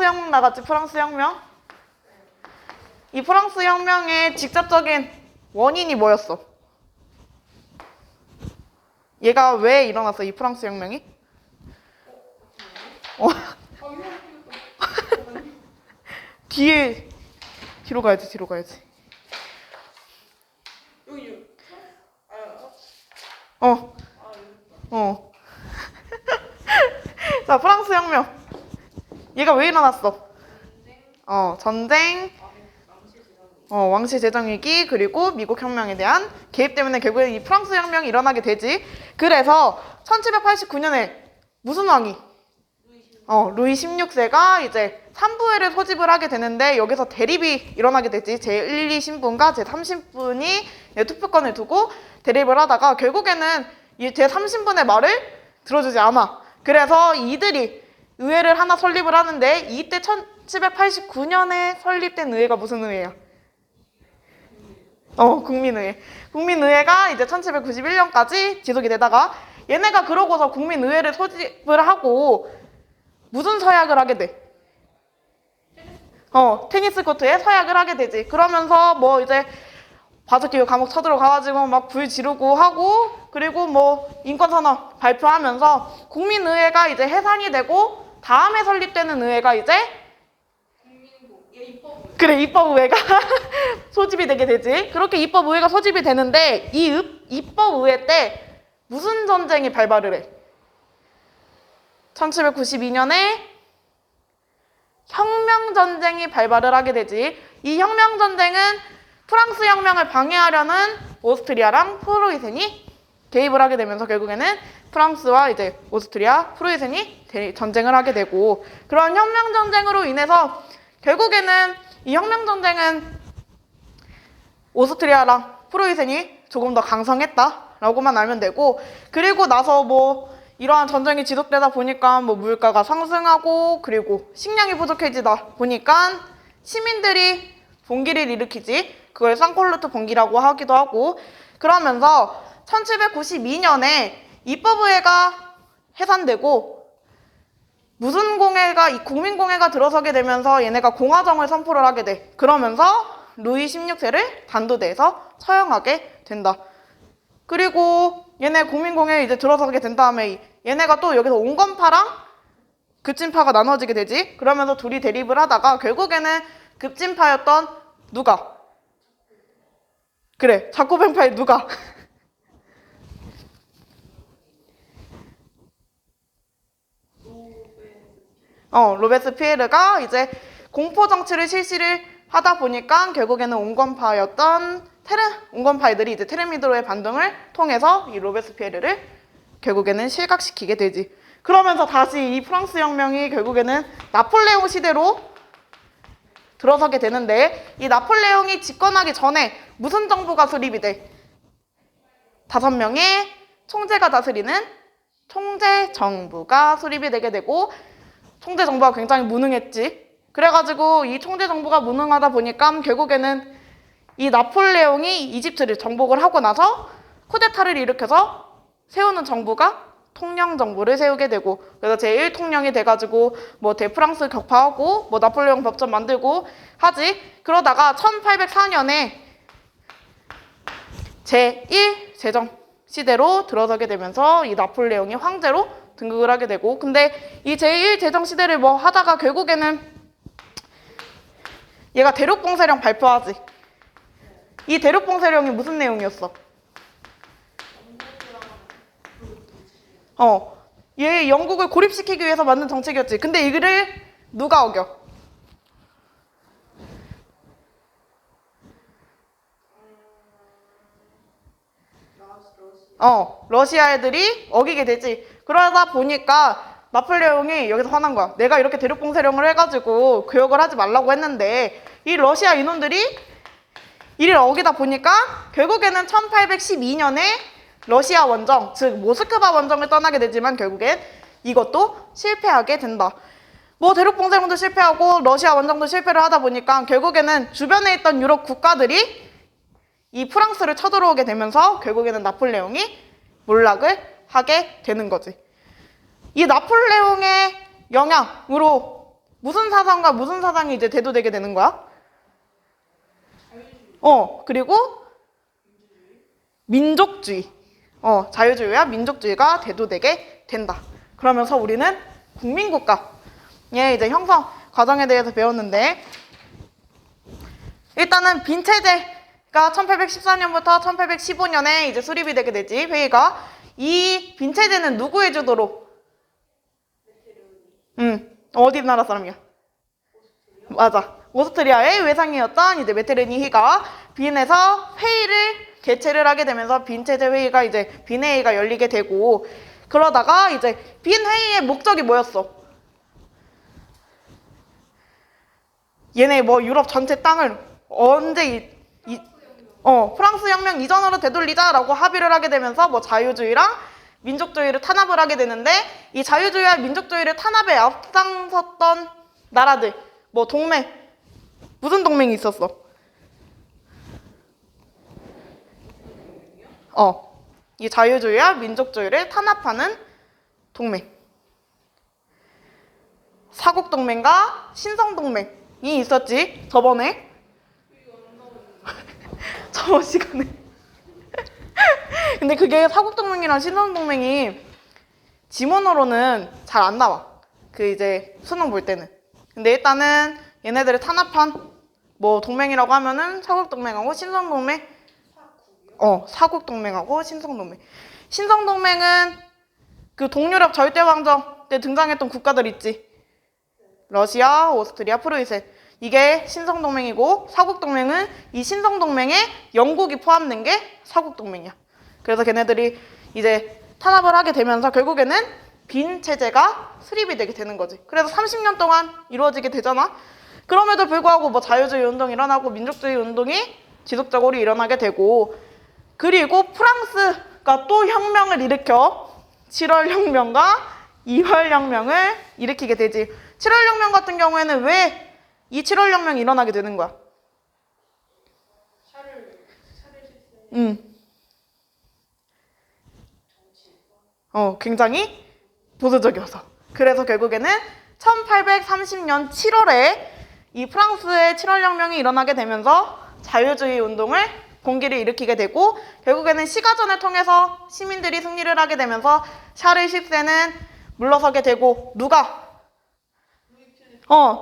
프랑스 혁명 나갔지, 프랑스 혁명? 이 프랑스 혁명의 직접적인 원인이 뭐였어? 얘가 왜 일어났어, 이 프랑스 혁명이? 뒤로 가야지. 자, 프랑스 혁명. 얘가 왜 일어났어? 전쟁, 왕실 제정위기, 그리고 미국 혁명에 대한 개입 때문에 결국에 이 프랑스 혁명이 일어나게 되지. 그래서 1789년에 무슨 왕이? 루이 16세가 이제 3부회를 소집을 하게 되는데 여기서 대립이 일어나게 되지. 제1, 2 신분과 제3 신분이 투표권을 두고 대립을 하다가 결국에는 이 제3 신분의 말을 들어주지 않아. 그래서 이들이 의회를 하나 설립을 하는데 이때 1789년에 설립된 의회가 무슨 의회야? 국민의회. 국민의회가 이제 1791년까지 지속이 되다가 얘네가 그러고서 국민의회를 소집을 하고 무슨 서약을 하게 돼? 테니스 코트에 서약을 하게 되지. 그러면서 뭐 이제 바둑기구 감옥 쳐들어가가지고 막 불 지르고 하고 그리고 뭐 인권선언 발표하면서 국민의회가 이제 해산이 되고 다음에 설립되는 의회가 이제 그래, 입법의회가 소집이 되게 되지. 그렇게 입법의회가 소집이 되는데 이 입법의회 때 무슨 전쟁이 발발을 해? 1792년에 혁명전쟁이 발발을 하게 되지. 이 혁명전쟁은 프랑스 혁명을 방해하려는 오스트리아랑 프로이센이 개입을 하게 되면서 결국에는 프랑스와 이제 오스트리아, 프로이센이 전쟁을 하게 되고 그런 혁명전쟁으로 인해서 결국에는 이 혁명전쟁은 오스트리아랑 프로이센이 조금 더 강성했다라고만 알면 되고 그리고 나서 뭐 이러한 전쟁이 지속되다 보니까 뭐 물가가 상승하고 그리고 식량이 부족해지다 보니까 시민들이 봉기를 일으키지. 그걸 상콜루트 봉기라고 하기도 하고 그러면서 1792년에 입법의회가 해산되고 무슨 공회가 이 국민공회가 들어서게 되면서 얘네가 공화정을 선포를 하게 돼. 그러면서 루이 16세를 단두대에서 처형하게 된다. 그리고 얘네 국민공회에 이제 들어서게 된 다음에 얘네가 또 여기서 온건파랑 급진파가 나눠지게 되지. 그러면서 둘이 대립을 하다가 결국에는 급진파였던 누가? 그래, 자코벤파의 누가? 로베스피에르가 이제 공포 정치를 실시를 하다 보니까 결국에는 온건파애들이 이제 테르미드로의 반동을 통해서 이 로베스피에르를 결국에는 실각시키게 되지. 그러면서 다시 이 프랑스 혁명이 결국에는 나폴레옹 시대로 들어서게 되는데 이 나폴레옹이 집권하기 전에 무슨 정부가 수립이 돼? 5명의 총재가 다스리는 총재정부가 수립이 되게 되고 총재정부가 굉장히 무능했지. 그래가지고 이 총재정부가 무능하다 보니까 결국에는 이 나폴레옹이 이집트를 정복을 하고 나서 쿠데타를 일으켜서 세우는 정부가 통령정부를 세우게 되고 그래서 제1통령이 돼가지고 뭐 대프랑스 격파하고 뭐 나폴레옹 법전 만들고 하지. 그러다가 1804년에 제1 제정 시대로 들어서게 되면서 이 나폴레옹이 황제로 등극을 하게 되고 근데 이 제1 제정 시대를 뭐 하다가 결국에는 얘가 대륙봉쇄령 발표하지. 이 대륙봉쇄령이 무슨 내용이었어? 얘 영국을 고립시키기 위해서 만든 정책이었지. 근데 이거를 누가 어겨? 러시아 애들이 어기게 되지. 그러다 보니까 나폴레옹이 여기서 화난 거야. 내가 이렇게 대륙봉쇄령을 해가지고 교역을 하지 말라고 했는데 이 러시아 인원들이 이를 어기다 보니까 결국에는 1812년에 러시아 원정, 즉 모스크바 원정을 떠나게 되지만 결국엔 이것도 실패하게 된다. 뭐 대륙봉쇄령도 실패하고 러시아 원정도 실패를 하다 보니까 결국에는 주변에 있던 유럽 국가들이 이 프랑스를 쳐들어오게 되면서 결국에는 나폴레옹이 몰락을 하게 되는 거지. 이 나폴레옹의 영향으로 무슨 사상과 무슨 사상이 이제 대두되게 되는 거야? 그리고 민족주의. 자유주의와 민족주의가 대두되게 된다. 그러면서 우리는 국민국가의 이제 형성 과정에 대해서 배웠는데, 일단은 빈체제가 1814년부터 1815년에 이제 수립이 되게 되지, 회의가. 이 빈체제는 누구의 주도로? 어디 나라 사람이야? 맞아. 오스트리아의 외상이었던 이제 메테르니히가 빈에서 회의를 개최를 하게 되면서 빈체제 회의가 이제 빈회의가 열리게 되고, 그러다가 이제 빈회의의 목적이 뭐였어? 얘네 뭐 유럽 전체 땅을 언제 프랑스 혁명 이전으로 되돌리자라고 합의를 하게 되면서 뭐 자유주의랑 민족주의를 탄압을 하게 되는데, 이 자유주의와 민족주의를 탄압에 앞장섰던 나라들, 뭐 동맹, 무슨 동맹이 있었어? 이 자유주의와 민족주의를 탄압하는 동맹. 사국동맹과 신성동맹이 있었지, 저번에. 저번 시간에. 근데 그게 사국동맹이랑 신성동맹이 지문으로는 잘 안 나와. 그 이제 수능 볼 때는. 근데 일단은 얘네들을 탄압한 뭐 동맹이라고 하면은 사국동맹하고 신성동맹. 사국동맹하고 신성동맹. 신성동맹은 그 동유럽 절대왕정 때 등장했던 국가들 있지. 러시아, 오스트리아, 프로이센. 이게 신성동맹이고, 사국동맹은 이 신성동맹에 영국이 포함된 게 사국동맹이야. 그래서 걔네들이 이제 탄압을 하게 되면서 결국에는 빈체제가 수립이 되게 되는 거지. 그래서 30년 동안 이루어지게 되잖아. 그럼에도 불구하고 뭐 자유주의 운동이 일어나고 민족주의 운동이 지속적으로 일어나게 되고, 그리고 프랑스가 또 혁명을 일으켜 7월 혁명과 2월 혁명을 일으키게 되지. 7월 혁명 같은 경우에는 왜 이 7월 혁명이 일어나게 되는 거야? 굉장히 보수적이어서. 그래서 결국에는 1830년 7월에 이 프랑스의 7월 혁명이 일어나게 되면서 자유주의 운동을 공기를 일으키게 되고, 결국에는 시가전을 통해서 시민들이 승리를 하게 되면서 샤를 10세는 물러서게 되고, 누가?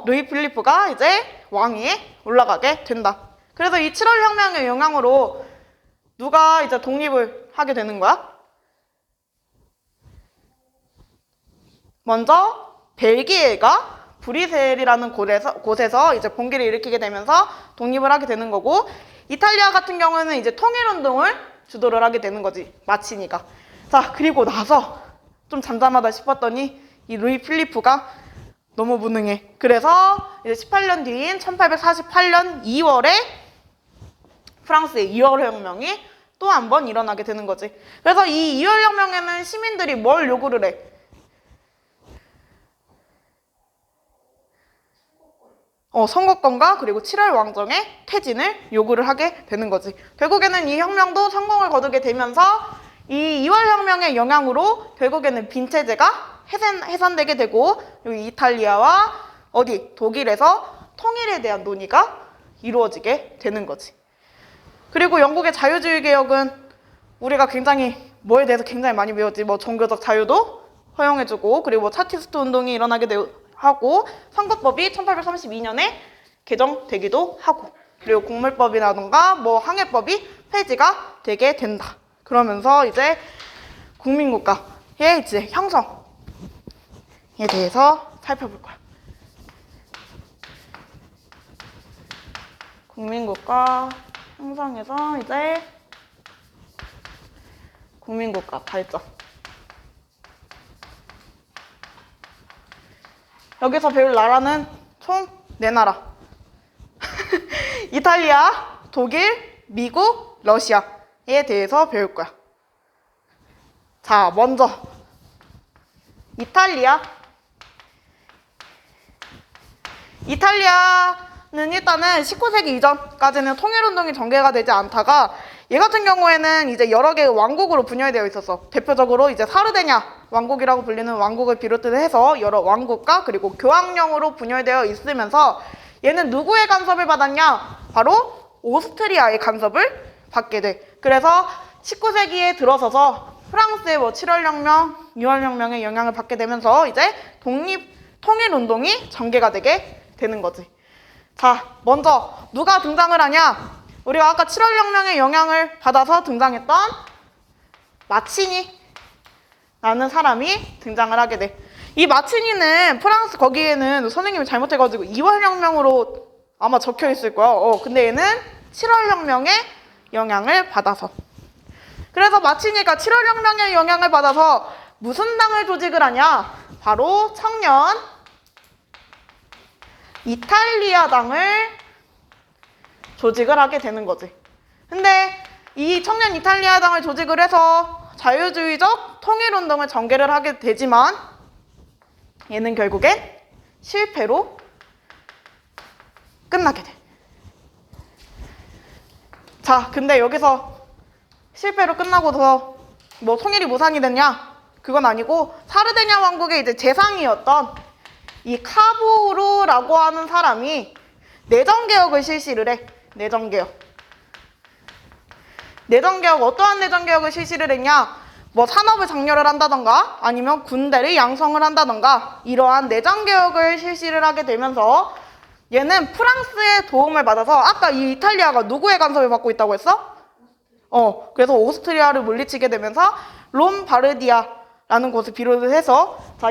루이 필리프가 이제 왕위에 올라가게 된다. 그래서 이 7월 혁명의 영향으로 누가 이제 독립을 하게 되는 거야? 먼저 벨기에가 브뤼셀이라는 곳에서 이제 봉기를 일으키게 되면서 독립을 하게 되는 거고, 이탈리아 같은 경우는 이제 통일운동을 주도를 하게 되는 거지, 마치니까. 자, 그리고 나서 좀 잠잠하다 싶었더니 이 루이 필리프가 너무 무능해. 그래서 이제 18년 뒤인 1848년 2월에 프랑스의 2월 혁명이 또 한 번 일어나게 되는 거지. 그래서 이 2월 혁명에는 시민들이 뭘 요구를 해? 선거권과 그리고 7월 왕정의 퇴진을 요구를 하게 되는 거지. 결국에는 이 혁명도 성공을 거두게 되면서 이 2월 혁명의 영향으로 결국에는 빈체제가 해산되게 되고, 여기 이탈리아와 독일에서 통일에 대한 논의가 이루어지게 되는 거지. 그리고 영국의 자유주의 개혁은 우리가 굉장히 뭐에 대해서 굉장히 많이 배웠지. 뭐 종교적 자유도 허용해주고, 그리고 뭐 차티스트 운동이 일어나게 하고, 선거법이 1832년에 개정되기도 하고, 그리고 공물법이라던가 뭐 항해법이 폐지가 되게 된다. 그러면서 이제 국민국가의 이제 형성에 대해서 살펴볼 거야. 국민국가 형성에서 이제 국민국가 발전. 여기서 배울 나라는 총 4나라. 이탈리아, 독일, 미국, 러시아에 대해서 배울 거야. 자, 먼저 이탈리아는 일단은 19세기 이전까지는 통일운동이 전개가 되지 않다가, 얘 같은 경우에는 이제 여러 개의 왕국으로 분열되어 있었어. 대표적으로 이제 사르데냐 왕국이라고 불리는 왕국을 비롯해서 여러 왕국과 그리고 교황령으로 분열되어 있으면서 얘는 누구의 간섭을 받았냐? 바로 오스트리아의 간섭을 받게 돼. 그래서 19세기에 들어서서 프랑스의 7월혁명, 6월혁명의 영향을 받게 되면서 이제 통일운동이 전개가 되게 되는 거지. 자, 먼저 누가 등장을 하냐? 우리가 아까 7월혁명의 영향을 받아서 등장했던 마치니라는 사람이 등장을 하게 돼. 이 마치니는 프랑스 거기에는 선생님이 잘못해가지고 2월혁명으로 아마 적혀 있을 거야. 근데 얘는 7월혁명의 영향을 받아서. 그래서 마치니가 7월혁명의 영향을 받아서 무슨 당을 조직을 하냐? 바로 청년 이탈리아당을 조직을 하게 되는 거지. 근데 이 청년 이탈리아당을 조직을 해서 자유주의적 통일운동을 전개를 하게 되지만 얘는 결국엔 실패로 끝나게 돼. 자, 근데 여기서 실패로 끝나고서 뭐 통일이 무산이 됐냐? 그건 아니고 사르데냐 왕국의 이제 재상이었던 이 카보르라고 하는 사람이 내정개혁을 실시를 해. 내정개혁. 내정개혁, 어떠한 내정개혁을 실시를 했냐? 뭐 산업을 장려를 한다던가 아니면 군대를 양성을 한다던가 이러한 내정개혁을 실시를 하게 되면서 얘는 프랑스의 도움을 받아서 아까 이 이탈리아가 누구의 간섭을 받고 있다고 했어? 그래서 오스트리아를 물리치게 되면서 롬바르디아라는 곳을 비롯을 해서 자,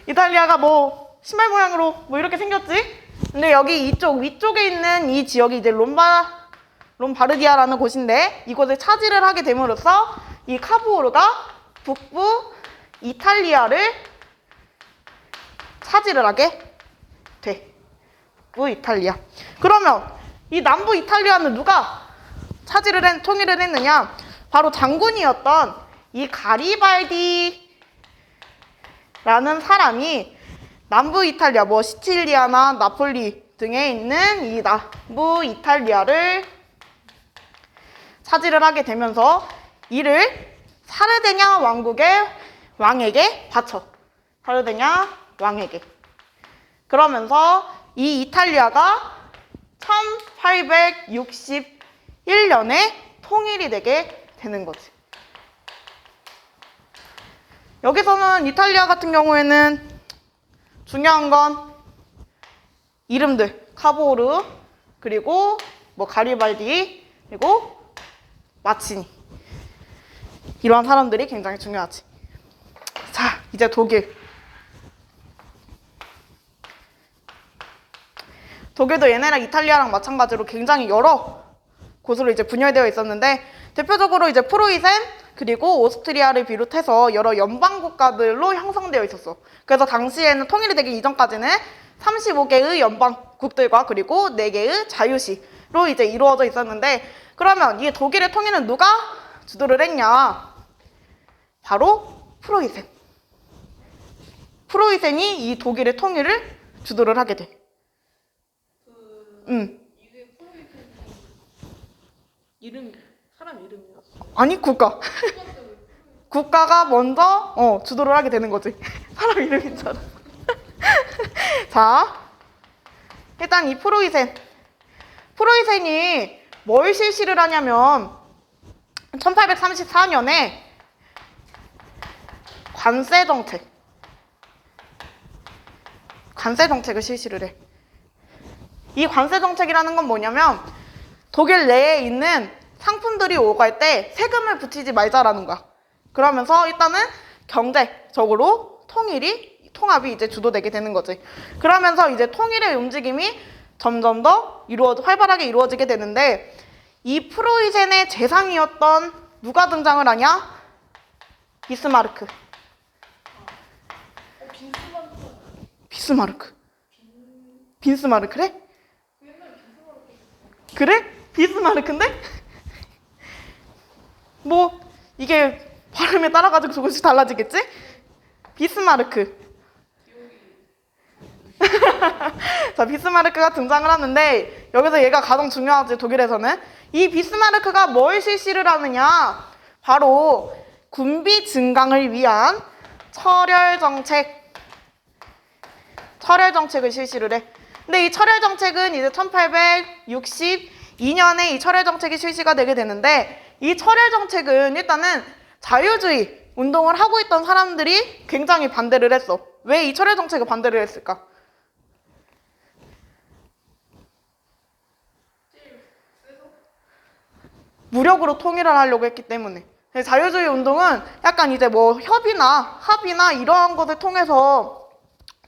이탈리아가 뭐 신발 모양으로 뭐 이렇게 생겼지? 근데 여기 이쪽 위쪽에 있는 이 지역이 이제 롬바르디아라는 곳인데 이곳을 차지를 하게 됨으로써 이 카보르가 북부 이탈리아를 차지를 하게 돼. 북부 이탈리아. 그러면 이 남부 이탈리아는 누가 통일을 했느냐? 바로 장군이었던 이 가리발디라는 사람이 남부 이탈리아, 뭐 시칠리아나 나폴리 등에 있는 이 남부 이탈리아를 차지를 하게 되면서 이를 사르데냐 왕국의 왕에게 바쳐. 사르데냐 왕에게. 그러면서 이 이탈리아가 1861년에 통일이 되게 되는 거지. 여기서는 이탈리아 같은 경우에는 중요한 건 이름들. 카보르, 그리고 뭐 가리발디, 그리고 마치니. 이러한 사람들이 굉장히 중요하지. 자, 이제 독일. 독일도 얘네랑 이탈리아랑 마찬가지로 굉장히 여러 곳으로 이제 분열되어 있었는데 대표적으로 이제 프로이센 그리고 오스트리아를 비롯해서 여러 연방 국가들로 형성되어 있었어. 그래서 당시에는 통일이 되기 이전까지는 35개의 연방국들과 그리고 4개의 자유시로 이제 이루어져 있었는데 그러면 이 독일의 통일은 누가 주도를 했냐? 바로 프로이센. 프로이센이 이 독일의 통일을 주도를 하게 돼. 이게 프로이센 이름 사람 이름이야? 아니 국가. 국가가 먼저 주도를 하게 되는 거지. 사람 이름이잖아. 자, 일단 이 프로이센이 뭘 실시를 하냐면 1834년에 관세 정책을 실시를 해. 이 관세 정책이라는 건 뭐냐면 독일 내에 있는 상품들이 오갈 때 세금을 붙이지 말자라는 거야. 그러면서 일단은 경제적으로 통합이 이제 주도되게 되는 거지. 그러면서 이제 통일의 움직임이 점점 더 활발하게 이루어지게 되는데 이 프로이센의 재상이었던 누가 등장을 하냐? 비스마르크. 빈스마르크래? 그래? 비스마르크인데? 뭐 이게 발음에 따라가지고 조금씩 달라지겠지? 비스마르크. 자, 비스마르크가 등장을 하는데 여기서 얘가 가장 중요하지. 독일에서는 이 비스마르크가 뭘 실시를 하느냐? 바로 군비 증강을 위한 철혈 정책을 실시를 해. 근데 이 철혈 정책은 이제 1862년에 이 철혈 정책이 실시가 되게 되는데, 이 철혈 정책은 일단은 자유주의 운동을 하고 있던 사람들이 굉장히 반대를 했어. 왜 이 철혈 정책을 반대를 했을까? 무력으로 통일을 하려고 했기 때문에. 자유주의 운동은 약간 이제 뭐 합의나 이러한 것을 통해서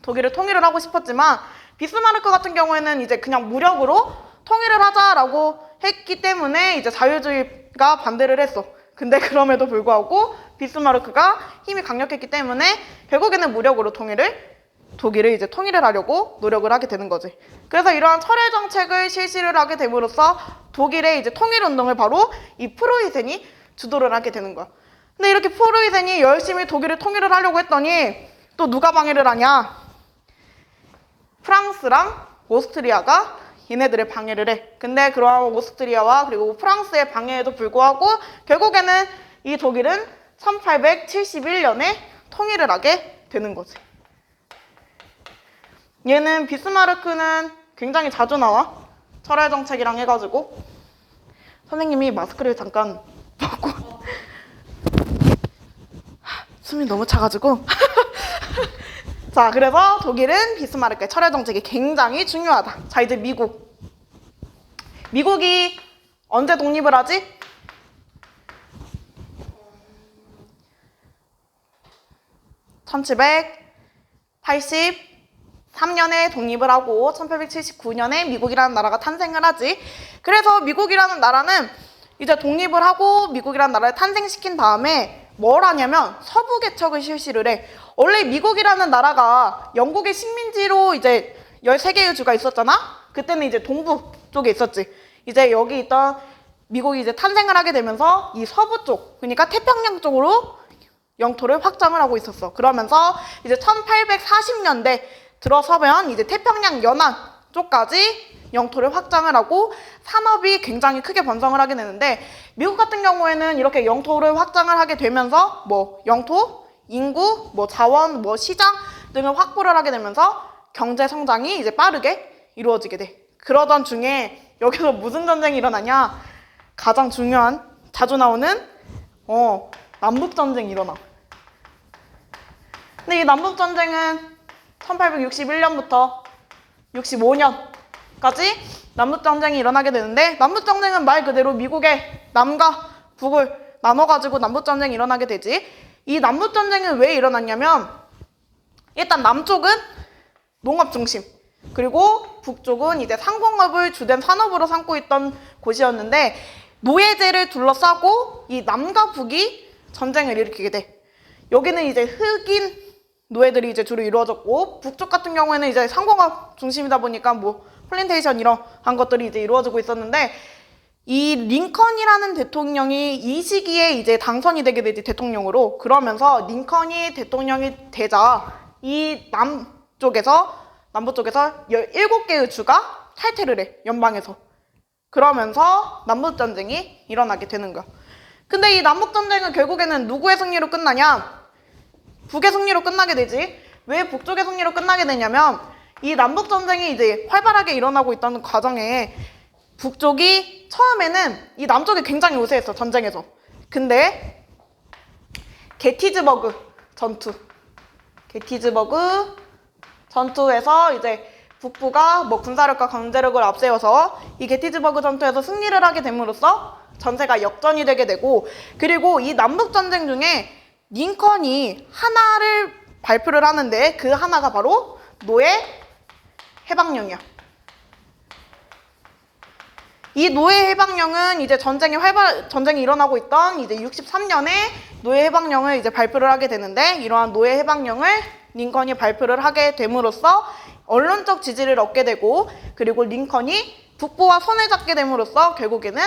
독일을 통일을 하고 싶었지만, 비스마르크 같은 경우에는 이제 그냥 무력으로 통일을 하자라고 했기 때문에 이제 자유주의가 반대를 했어. 근데 그럼에도 불구하고 비스마르크가 힘이 강력했기 때문에 결국에는 무력으로 독일을 이제 통일을 하려고 노력을 하게 되는 거지. 그래서 이러한 철회 정책을 실시를 하게 됨으로써 독일의 이제 통일 운동을 바로 이 프로이센이 주도를 하게 되는 거야. 근데 이렇게 프로이센이 열심히 독일을 통일을 하려고 했더니 또 누가 방해를 하냐? 프랑스랑 오스트리아가 얘네들의 방해를 해. 근데 그러한 오스트리아와 그리고 프랑스의 방해에도 불구하고 결국에는 이 독일은 1871년에 통일을 하게 되는 거지. 얘는 비스마르크는 굉장히 자주 나와. 철회 정책이랑 해가지고. 선생님이 마스크를 잠깐 벗고 숨이 너무 차가지고 자, 그래서 독일은 비스마르크의 철회 정책이 굉장히 중요하다. 자, 이제 미국이 언제 독립을 하지? 1783년에 독립을 하고 1879년에 미국이라는 나라가 탄생을 하지. 그래서 미국이라는 나라는 이제 독립을 하고 미국이라는 나라를 탄생시킨 다음에 뭘 하냐면 서부 개척을 실시를 해. 원래 미국이라는 나라가 영국의 식민지로 이제 13개의 주가 있었잖아? 그때는 이제 동부 쪽에 있었지. 이제 여기 있던 미국이 이제 탄생을 하게 되면서 이 서부 쪽, 그러니까 태평양 쪽으로 영토를 확장을 하고 있었어. 그러면서 이제 1840년대 들어서면 이제 태평양 연안 쪽까지 영토를 확장을 하고 산업이 굉장히 크게 번성을 하게 되는데, 미국 같은 경우에는 이렇게 영토를 확장을 하게 되면서 뭐 영토, 인구, 뭐 자원, 뭐 시장 등을 확보를 하게 되면서 경제 성장이 이제 빠르게 이루어지게 돼. 그러던 중에 여기서 무슨 전쟁이 일어나냐? 가장 중요한, 자주 나오는 남북 전쟁이 일어나. 근데 이 남북 전쟁은 1861년부터 65년까지 남북 전쟁이 일어나게 되는데, 남북 전쟁은 말 그대로 미국의 남과 북을 나눠가지고 남북 전쟁이 일어나게 되지. 이 남북 전쟁은 왜 일어났냐면, 일단 남쪽은 농업 중심, 그리고 북쪽은 이제 상공업을 주된 산업으로 삼고 있던 곳이었는데, 노예제를 둘러싸고 이 남과 북이 전쟁을 일으키게 돼. 여기는 이제 흑인 노예들이 이제 주로 이루어졌고, 북쪽 같은 경우에는 이제 상공업 중심이다 보니까 뭐 플랜테이션 이러한 것들이 이제 이루어지고 있었는데, 이 링컨이라는 대통령이 이 시기에 이제 당선이 되게 되지, 대통령으로. 그러면서 링컨이 대통령이 되자 이 남부 쪽에서 17개의 주가 탈퇴를 해, 연방에서. 그러면서 남북전쟁이 일어나게 되는 거야. 근데 이 남북전쟁은 결국에는 누구의 승리로 끝나냐? 북의 승리로 끝나게 되지. 왜 북쪽의 승리로 끝나게 되냐면, 이 남북전쟁이 이제 활발하게 일어나고 있던 과정에 북쪽이 처음에는 이 남쪽이 굉장히 우세했어, 전쟁에서. 근데 게티즈버그 전투에서 이제 북부가 뭐 군사력과 경제력을 앞세워서 이 게티즈버그 전투에서 승리를 하게 됨으로써 전세가 역전이 되게 되고, 그리고 이 남북전쟁 중에 링컨이 하나를 발표를 하는데, 그 하나가 바로 노예 해방령이야. 이 노예 해방령은 이제 전쟁이 일어나고 있던 이제 63년에 노예 해방령을 이제 발표를 하게 되는데, 이러한 노예 해방령을 링컨이 발표를 하게 됨으로써 언론적 지지를 얻게 되고, 그리고 링컨이 북부와 손을 잡게 됨으로써 결국에는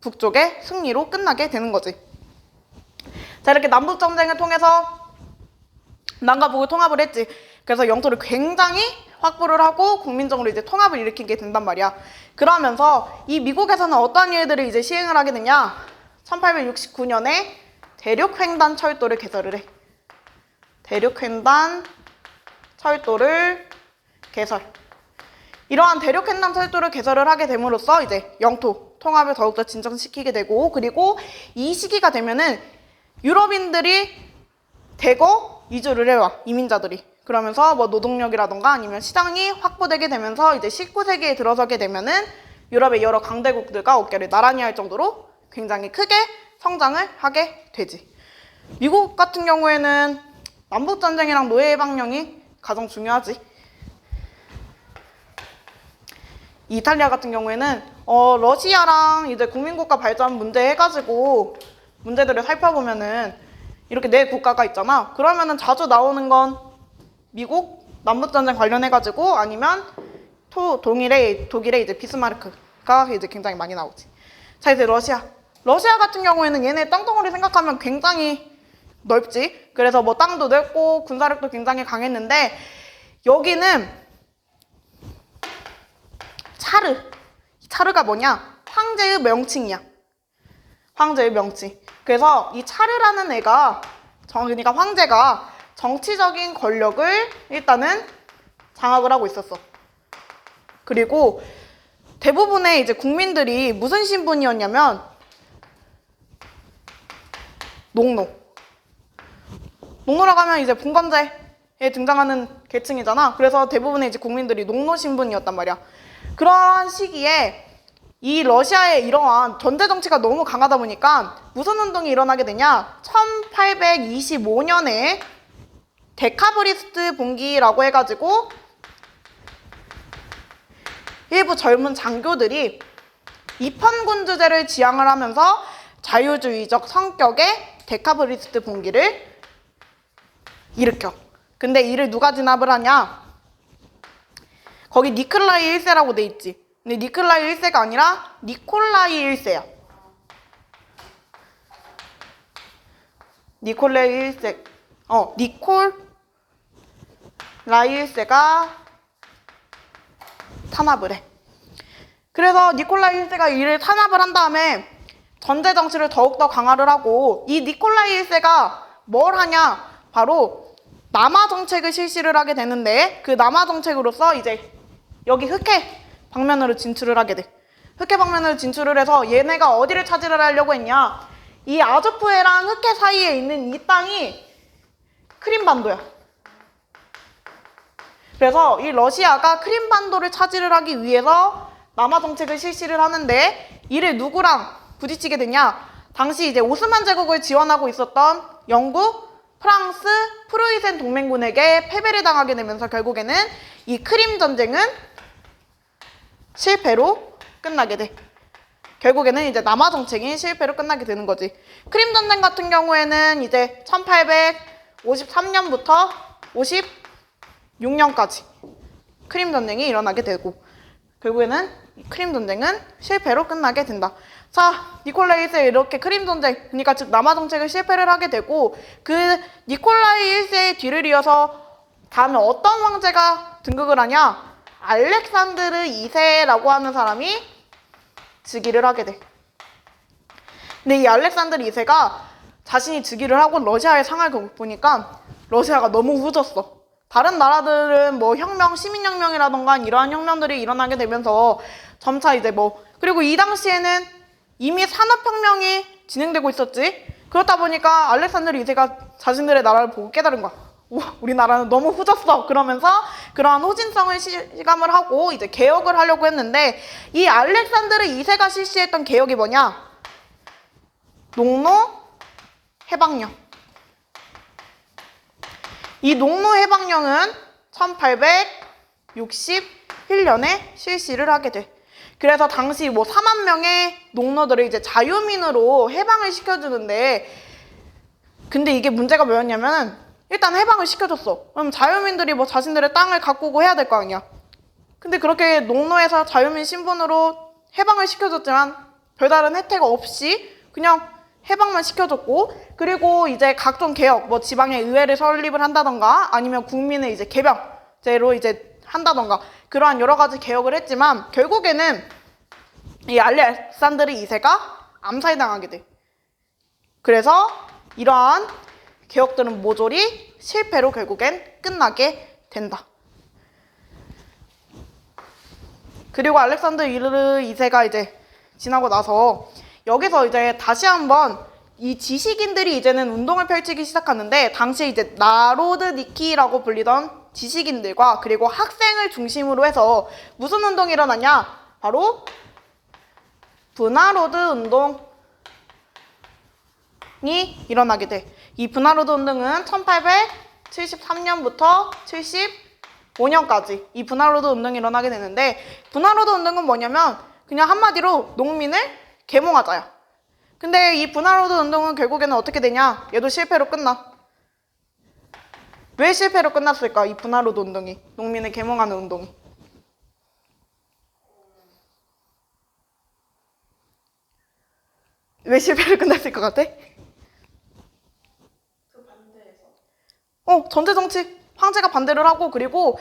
북쪽의 승리로 끝나게 되는 거지. 자, 이렇게 남북전쟁을 통해서 남과 북을 통합을 했지. 그래서 영토를 굉장히 확보를 하고 국민적으로 이제 통합을 일으키게 된단 말이야. 그러면서 이 미국에서는 어떠한 일들을 이제 시행을 하게 되냐? 1869년에 대륙횡단 철도를 개설을 해. 대륙횡단 철도를 개설. 이러한 대륙횡단 철도를 개설을 하게 됨으로써 이제 영토 통합을 더욱더 진전시키게 되고, 그리고 이 시기가 되면은 유럽인들이 대거 이주를 해와, 이민자들이. 그러면서 뭐 노동력이라던가 아니면 시장이 확보되게 되면서 이제 19세기에 들어서게 되면은 유럽의 여러 강대국들과 어깨를 나란히 할 정도로 굉장히 크게 성장을 하게 되지. 미국 같은 경우에는 남북전쟁이랑 노예해방령이 가장 중요하지. 이탈리아 같은 경우에는 러시아랑 이제 국민국가 발전 문제 해가지고 문제들을 살펴보면은 이렇게 네 국가가 있잖아. 그러면은 자주 나오는 건 미국 남북전쟁 관련해가지고 아니면 독일의 이제 비스마르크가 이제 굉장히 많이 나오지. 자, 이제 러시아 같은 경우에는 얘네 땅덩어리 생각하면 굉장히 넓지. 그래서 뭐 땅도 넓고 군사력도 굉장히 강했는데 여기는 차르가 뭐냐? 황제의 명칭이야. 황제의 명칭. 그래서 이 차르라는 애가 그러니까 황제가 정치적인 권력을 일단은 장악을 하고 있었어. 그리고 대부분의 이제 국민들이 무슨 신분이었냐면 농노라고 하면 이제 봉건제에 등장하는 계층이잖아. 그래서 대부분의 이제 국민들이 농노 신분이었단 말이야. 그런 시기에 이 러시아의 이러한 전제 정치가 너무 강하다 보니까 무슨 운동이 일어나게 되냐? 1825년에 데카브리스트 봉기라고 해가지고 일부 젊은 장교들이 입헌군주제를 지향을 하면서 자유주의적 성격의 데카브리스트 봉기를 일으켜. 근데 이를 누가 진압을 하냐? 거기 니콜라이 1세라고 돼 있지. 근데 니콜라이 1세가 아니라 니콜라이 1세야. 니콜라이 1세가 탄압을 해. 그래서 니콜라이 1세가 이를 탄압을 한 다음에 전제 정치를 더욱더 강화를 하고, 이 니콜라이 1세가 뭘 하냐? 바로 남하 정책을 실시를 하게 되는데, 그 남하 정책으로서 이제 여기 흑해 방면으로 진출을 하게 돼. 흑해 방면으로 진출을 해서 얘네가 어디를 차지를 하려고 했냐? 이 아조프해랑 흑해 사이에 있는 이 땅이 크림반도야. 그래서 이 러시아가 크림반도를 차지를 하기 위해서 남하 정책을 실시를 하는데, 이를 누구랑 부딪히게 되냐? 당시 이제 오스만 제국을 지원하고 있었던 영국, 프랑스, 프로이센 동맹군에게 패배를 당하게 되면서 결국에는 이 크림 전쟁은 실패로 끝나게 돼. 결국에는 이제 남하 정책이 실패로 끝나게 되는 거지. 크림 전쟁 같은 경우에는 이제 1853년부터 56년까지 크림 전쟁이 일어나게 되고, 결국에는 이 크림 전쟁은 실패로 끝나게 된다. 자, 니콜라이 1세 이렇게 크림 전쟁, 그러니까 즉 남하 정책을 실패를 하게 되고, 그 니콜라이 1세의 뒤를 이어서 다음에 어떤 황제가 등극을 하냐? 알렉산드르 2세라고 하는 사람이 즉위를 하게 돼. 근데 이 알렉산드르 2세가 자신이 즉위를 하고 러시아의 상황을 보니까 러시아가 너무 후졌어. 다른 나라들은 뭐 혁명, 시민혁명이라던가 이러한 혁명들이 일어나게 되면서 점차 이제 그리고 이 당시에는 이미 산업혁명이 진행되고 있었지. 그렇다 보니까 알렉산드르 2세가 자신들의 나라를 보고 깨달은 거야. 우리나라는 너무 후졌어. 그러면서 그러한 후진성을 실감을 하고 이제 개혁을 하려고 했는데, 이 알렉산드르 2세가 실시했던 개혁이 뭐냐? 농노 해방령. 이 농노 해방령은 1861년에 실시를 하게 돼. 그래서 당시 4만 명의 농노들을 이제 자유민으로 해방을 시켜주는데, 근데 이게 문제가 뭐였냐면, 일단 해방을 시켜줬어. 그럼 자유민들이 자신들의 땅을 가꾸고 해야 될 거 아니야. 근데 그렇게 농노에서 자유민 신분으로 해방을 시켜줬지만 별다른 혜택 없이 그냥 해방만 시켜줬고, 그리고 이제 각종 개혁, 지방에 의회를 설립을 한다던가 아니면 국민의 이제 개병제로 이제 한다던가 그러한 여러 가지 개혁을 했지만, 결국에는 이 알렉산드르 2세가 암살당하게 돼. 그래서 이러한 개혁들은 모조리 실패로 결국엔 끝나게 된다. 그리고 알렉산더 위르 2세가 이제 지나고 나서 여기서 이제 다시 한번 이 지식인들이 이제는 운동을 펼치기 시작하는데, 당시 이제 나로드니키라고 불리던 지식인들과 그리고 학생을 중심으로 해서 무슨 운동이 일어나냐? 바로 브나로드 운동이 일어나게 돼. 이 브나로드 운동은 1873년부터 75년까지 이 브나로드 운동이 일어나게 되는데, 브나로드 운동은 뭐냐면 그냥 한마디로 농민을 계몽하자야. 근데 이 브나로드 운동은 결국에는 어떻게 되냐? 얘도 실패로 끝나. 왜 실패로 끝났을까? 이 브나로드 운동이, 농민을 계몽하는 운동이. 왜 실패로 끝났을 것 같아? 그 반대에서. 전제 정치. 황제가 반대를 하고, 그리고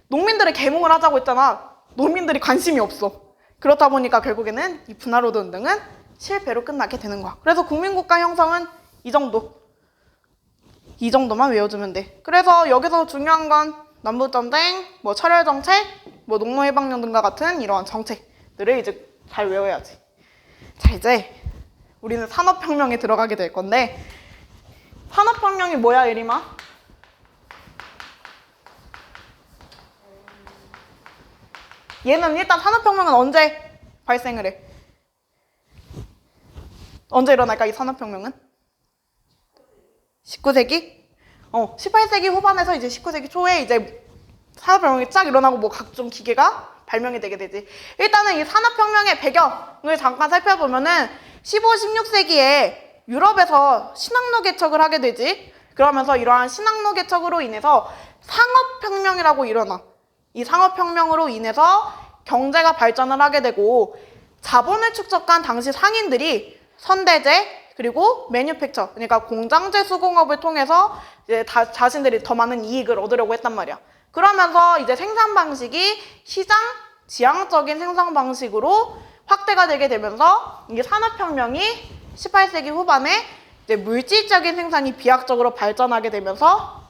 농민들을 계몽을 하자고 했잖아. 농민들이 관심이 없어. 그렇다 보니까 결국에는 이 브나로드 운동은 실패로 끝나게 되는 거야. 그래서 국민국가 형성은 이 정도만 외워주면 돼. 그래서 여기서 중요한 건 남북전쟁, 뭐 철혈정책, 뭐 농노해방령 등과 같은 이러한 정책들을 이제 잘 외워야지. 자, 이제 우리는 산업혁명에 들어가게 될 건데, 산업혁명이 뭐야, 예림아? 얘는 일단 산업혁명은 언제 발생을 해? 언제 일어날까, 이 산업혁명은? 19세기? 18세기 후반에서 이제 19세기 초에 이제 산업혁명이 쫙 일어나고 뭐 각종 기계가 발명이 되게 되지. 일단은 이 산업혁명의 배경을 잠깐 살펴보면은 15, 16세기에 유럽에서 신학로 개척을 하게 되지. 그러면서 이러한 신학로 개척으로 인해서 상업혁명이라고 일어나. 이 상업혁명으로 인해서 경제가 발전을 하게 되고, 자본을 축적한 당시 상인들이 선대제 그리고 매뉴팩처, 그러니까 공장제 수공업을 통해서 이제 자신들이 더 많은 이익을 얻으려고 했단 말이야. 그러면서 이제 생산 방식이 시장 지향적인 생산 방식으로 확대가 되게 되면서 이게 산업혁명이 18세기 후반에 이제 물질적인 생산이 비약적으로 발전하게 되면서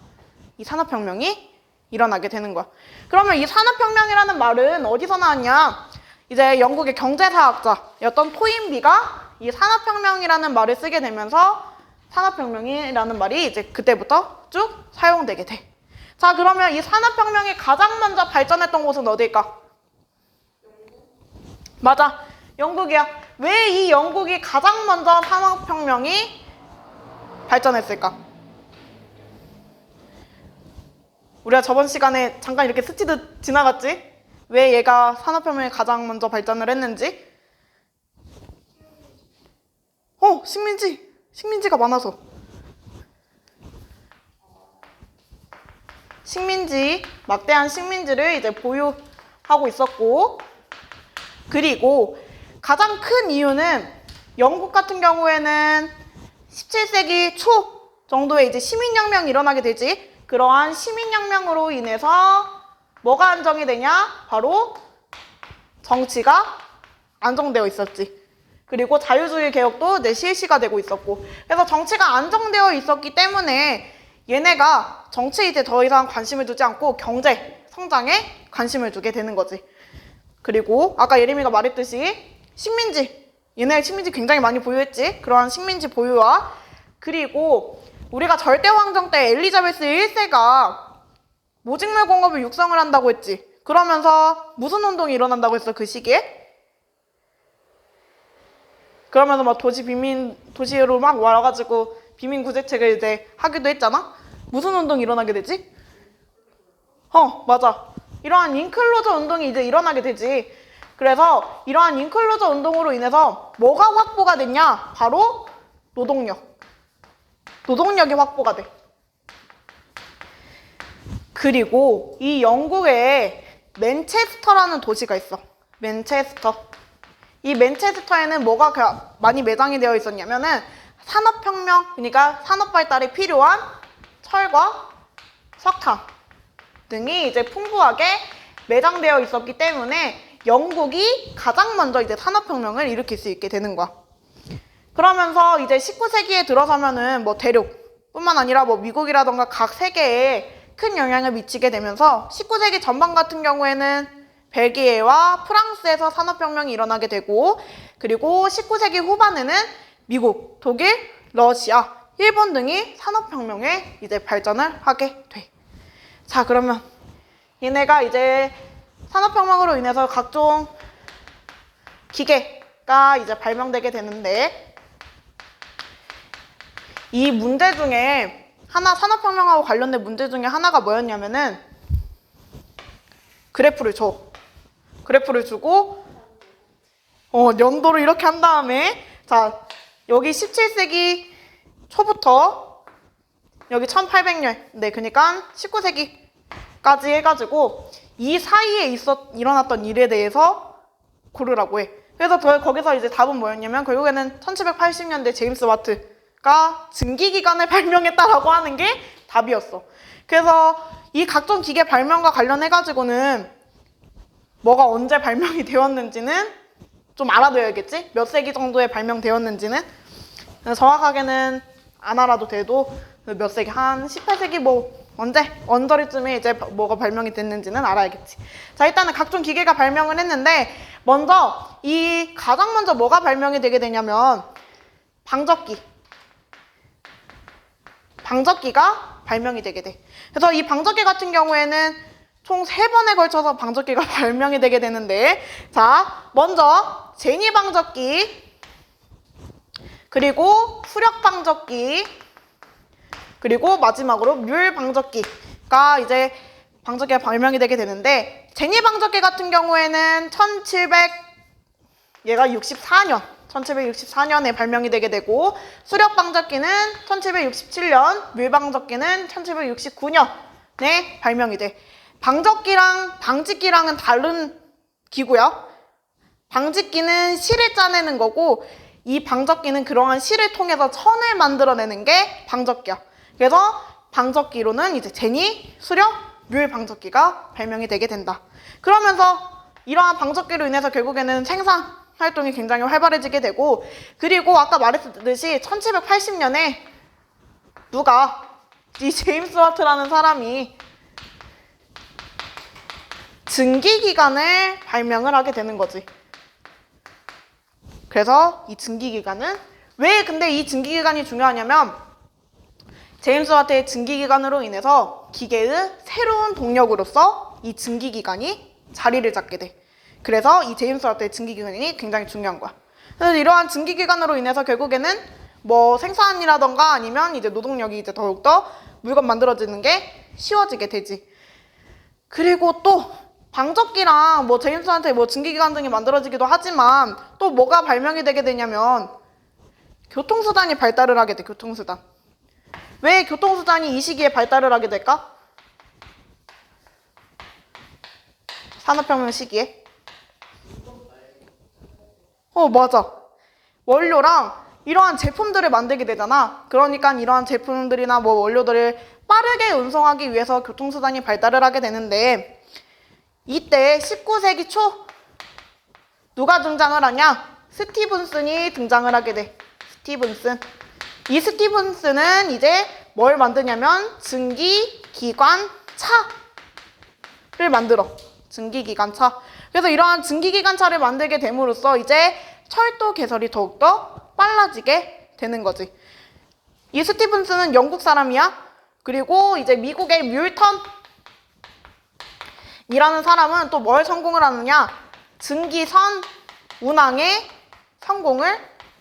이 산업혁명이 일어나게 되는 거야. 그러면 이 산업혁명이라는 말은 어디서 나왔냐? 이제 영국의 경제사학자였던 토인비가 이 산업혁명이라는 말을 쓰게 되면서 산업혁명이라는 말이 이제 그때부터 쭉 사용되게 돼. 자, 그러면 이 산업혁명이 가장 먼저 발전했던 곳은 어디일까? 맞아, 영국이야. 왜 이 영국이 가장 먼저 산업혁명이 발전했을까? 우리가 저번 시간에 잠깐 이렇게 스치듯 지나갔지? 왜 얘가 산업혁명이 가장 먼저 발전을 했는지? 식민지가 많아서. 막대한 식민지를 이제 보유하고 있었고, 그리고 가장 큰 이유는 영국 같은 경우에는 17세기 초 정도에 이제 시민혁명이 일어나게 되지. 그러한 시민혁명으로 인해서 뭐가 안정이 되냐? 바로 정치가 안정되어 있었지. 그리고 자유주의 개혁도 이제 실시가 되고 있었고, 그래서 정치가 안정되어 있었기 때문에 얘네가 정치에 이제 더 이상 관심을 두지 않고 경제 성장에 관심을 두게 되는 거지. 그리고 아까 예림이가 말했듯이 얘네 식민지 굉장히 많이 보유했지. 그러한 식민지 보유와, 그리고 우리가 절대왕정 때 엘리자베스 1세가 모직물 공업을 육성을 한다고 했지. 그러면서 무슨 운동이 일어난다고 했어, 그 시기에? 그러면서 막 도시로 막 와가지고 비민 구제책을 이제 하기도 했잖아? 무슨 운동이 일어나게 되지? 맞아. 이러한 인클로저 운동이 이제 일어나게 되지. 그래서 이러한 인클로저 운동으로 인해서 뭐가 확보가 됐냐? 바로 노동력이 확보가 돼. 그리고 이 영국에 맨체스터라는 도시가 있어. 맨체스터. 이 맨체스터에는 뭐가 많이 매장이 되어 있었냐면은 산업혁명, 그러니까 산업 발달에 필요한 철과 석탄 등이 이제 풍부하게 매장되어 있었기 때문에 영국이 가장 먼저 이제 산업혁명을 일으킬 수 있게 되는 거야. 그러면서 이제 19세기에 들어서면은 뭐 대륙뿐만 아니라 뭐 미국이라던가 각 세계에 큰 영향을 미치게 되면서 19세기 전반 같은 경우에는 벨기에와 프랑스에서 산업혁명이 일어나게 되고, 그리고 19세기 후반에는 미국, 독일, 러시아, 일본 등이 산업혁명에 이제 발전을 하게 돼. 자, 그러면 얘네가 이제 산업혁명으로 인해서 각종 기계가 이제 발명되게 되는데, 이 문제 중에 하나, 산업혁명하고 관련된 문제 중에 하나가 뭐였냐면은 그래프를 주고 연도를 이렇게 한 다음에, 자, 여기 17세기 초부터 여기 1800년, 네, 그러니까 19세기까지 해가지고 이 사이에 일어났던 일에 대해서 고르라고 해. 그래서 거기서 이제 답은 뭐였냐면 결국에는 1780년대 제임스 와트가 증기기관을 발명했다라고 하는 게 답이었어. 그래서 이 각종 기계 발명과 관련해가지고는 뭐가 언제 발명이 되었는지는 좀 알아둬야겠지? 몇 세기 정도에 발명되었는지는 정확하게는 안 알아도 돼도 몇 세기, 한 18세기 뭐 언저리쯤에 이제 뭐가 발명이 됐는지는 알아야겠지. 자, 일단은 각종 기계가 발명을 했는데 가장 먼저 뭐가 발명이 되게 되냐면 방적기가 발명이 되게 돼. 그래서 이 방적기 같은 경우에는 총 3번에 걸쳐서 방적기가 발명이 되게 되는데, 자, 먼저 제니 방적기, 그리고 수력 방적기, 그리고 마지막으로 뮬 방적기가 이제 방적기가 발명이 되게 되는데, 제니 방적기 같은 경우에는 1764년에 발명이 되게 되고, 수력 방적기는 1767년, 뮬 방적기는 1769년에 발명이 돼. 방적기랑 방직기랑은 다른 기구야. 방직기는 실을 짜내는 거고, 이 방적기는 그러한 실을 통해서 천을 만들어내는 게 방적기야. 그래서 방적기로는 이제 제니, 수력, 뮬 방적기가 발명이 되게 된다. 그러면서 이러한 방적기로 인해서 결국에는 생산 활동이 굉장히 활발해지게 되고, 그리고 아까 말했듯이 1780년에 이 제임스 와트라는 사람이 증기기관을 발명을 하게 되는 거지. 그래서 이 증기기관은 왜 근데 이 증기기관이 중요하냐면, 제임스 와트의 증기기관으로 인해서 기계의 새로운 동력으로서 이 증기기관이 자리를 잡게 돼. 그래서 이 제임스 와트의 증기기관이 굉장히 중요한 거야. 그래서 이러한 증기기관으로 인해서 결국에는 뭐 생산이라던가 아니면 이제 노동력이 이제 더욱더 물건 만들어지는 게 쉬워지게 되지. 그리고 또 방적기랑 뭐 제임스 와트의 뭐 증기기관 등이 만들어지기도 하지만 또 뭐가 발명이 되게 되냐면 교통수단이 발달을 하게 돼. 교통수단. 왜 교통수단이 이 시기에 발달을 하게 될까? 산업혁명 시기에. 맞아. 원료랑 이러한 제품들을 만들게 되잖아. 그러니까 이러한 제품들이나 뭐 원료들을 빠르게 운송하기 위해서 교통수단이 발달을 하게 되는데, 이때 19세기 초 누가 등장을 하냐? 스티븐슨이 등장을 하게 돼. 이 스티븐슨은 이제 뭘 만드냐면 증기기관차를 만들어. 증기기관차. 그래서 이러한 증기기관차를 만들게 됨으로써 이제 철도 개설이 더욱더 빨라지게 되는 거지. 이 스티븐슨은 영국 사람이야. 그리고 이제 미국의 뮬턴이라는 사람은 또 뭘 성공을 하느냐? 증기선 운항에 성공을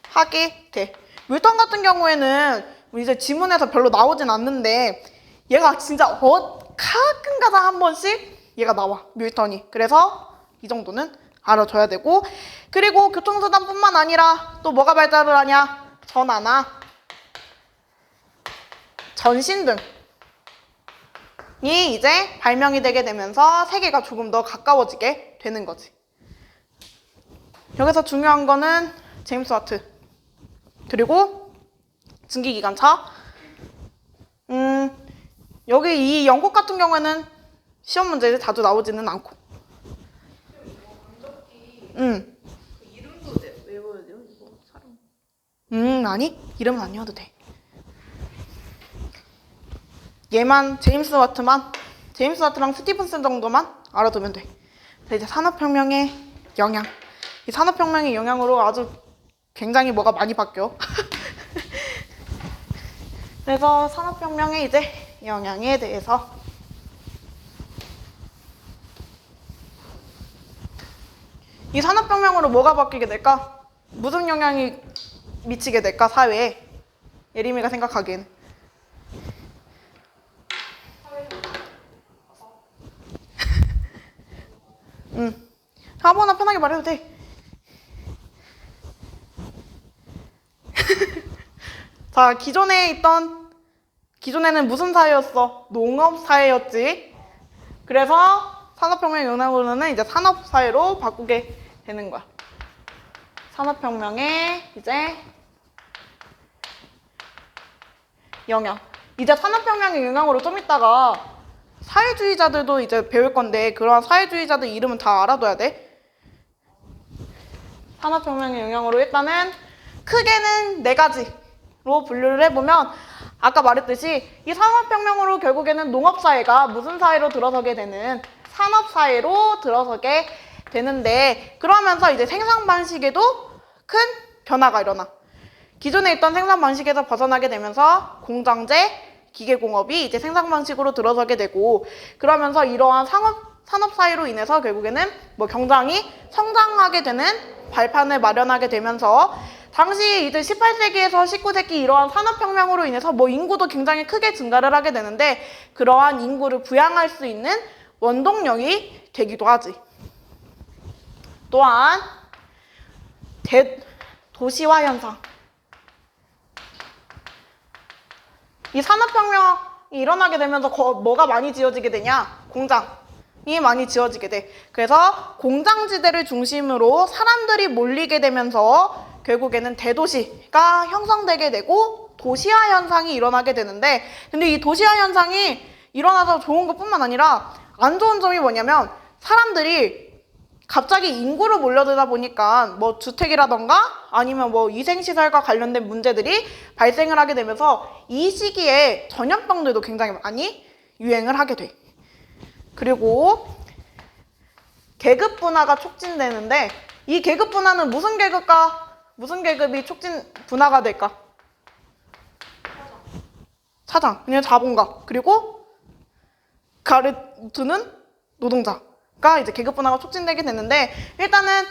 하게 돼. 뮬턴 같은 경우에는 이제 지문에서 별로 나오진 않는데 얘가 진짜 가끔가다 한 번씩 얘가 나와, 뮬턴이. 그래서 이 정도는 알아줘야 되고, 그리고 교통수단뿐만 아니라 또 뭐가 발달을 하냐? 전화나 전신 등이 이제 발명이 되게 되면서 세계가 조금 더 가까워지게 되는 거지. 여기서 중요한 거는 제임스 와트, 그리고 증기기관차. 여기 이 영국 같은 경우에는 시험 문제에 자주 나오지는 않고. 방적기 그 이름도 외워야 돼요? 이거 사람. 아니, 이름은 안 외워도 돼. 얘만, 제임스 와트랑 스티븐슨 정도만 알아두면 돼. 그래서 이제 산업혁명의 영향. 이 산업혁명의 영향으로 아주 굉장히 뭐가 많이 바뀌어. 그래서 산업혁명의 이제 영향에 대해서 이 산업혁명으로 뭐가 바뀌게 될까? 무슨 영향이 미치게 될까, 사회에? 예림이가 생각하기엔. 아무거나 편하게 말해도 돼. 자, 기존에는 무슨 사회였어? 농업 사회였지. 그래서 산업혁명 영향으로는 이제 산업 사회로 바꾸게 되는 거야. 산업혁명의 이제 영향. 이제 산업혁명의 영향으로 좀 이따가 사회주의자들도 이제 배울 건데 그러한 사회주의자들 이름은 다 알아둬야 돼. 산업혁명의 영향으로 일단은 크게는 4가지로 분류를 해보면 아까 말했듯이 이 산업혁명으로 결국에는 농업사회가 무슨 사회로 들어서게 되는 산업사회로 들어서게 되는데 그러면서 이제 생산 방식에도 큰 변화가 일어나. 기존에 있던 생산 방식에서 벗어나게 되면서 공장제, 기계공업이 이제 생산 방식으로 들어서게 되고 그러면서 이러한 산업사회로 인해서 결국에는 뭐 경장이 성장하게 되는 발판을 마련하게 되면서 당시 이제 18세기에서 19세기 이러한 산업혁명으로 인해서 뭐 인구도 굉장히 크게 증가를 하게 되는데 그러한 인구를 부양할 수 있는 원동력이 되기도 하지. 또한 도시화 현상. 이 산업혁명이 일어나게 되면서 뭐가 많이 지어지게 되냐? 공장이 많이 지어지게 돼. 그래서 공장지대를 중심으로 사람들이 몰리게 되면서 결국에는 대도시가 형성되게 되고 도시화 현상이 일어나게 되는데 근데 이 도시화 현상이 일어나서 좋은 것뿐만 아니라 안 좋은 점이 뭐냐면 사람들이 갑자기 인구로 몰려들다 보니까 뭐 주택이라던가 아니면 뭐 위생시설과 관련된 문제들이 발생을 하게 되면서 이 시기에 전염병들도 굉장히 많이 유행을 하게 돼. 그리고 계급 분화가 촉진되는데 이 계급 분화는 무슨 계급이 분화가 될까? 차장, 그냥 자본가, 그리고 가르트는 노동자가 이제 계급 분화가 촉진되게 되는데 일단은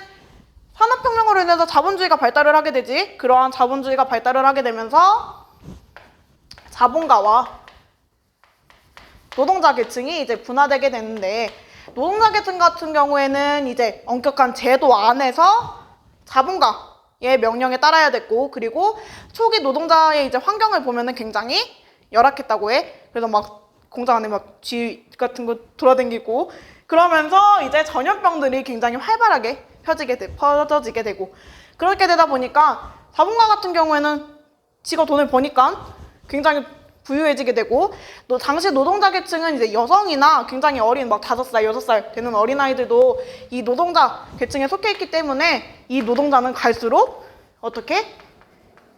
산업혁명으로 인해서 자본주의가 발달을 하게 되지. 그러한 자본주의가 발달을 하게 되면서 자본가와 노동자 계층이 이제 분화되게 되는데 노동자 계층 같은 경우에는 이제 엄격한 제도 안에서 자본가의 명령에 따라야 됐고 그리고 초기 노동자의 이제 환경을 보면은 굉장히 열악했다고 해. 그래서 막 공장 안에 막 쥐 같은 거 돌아다니고 그러면서 이제 전염병들이 굉장히 활발하게 퍼져지게 되고 그렇게 되다 보니까 자본가 같은 경우에는 지가 돈을 버니까 굉장히 부유해지게 되고 또 당시 노동자 계층은 이제 여성이나 굉장히 어린 막 5살, 6살 되는 어린아이들도 이 노동자 계층에 속해 있기 때문에 이 노동자는 갈수록 어떻게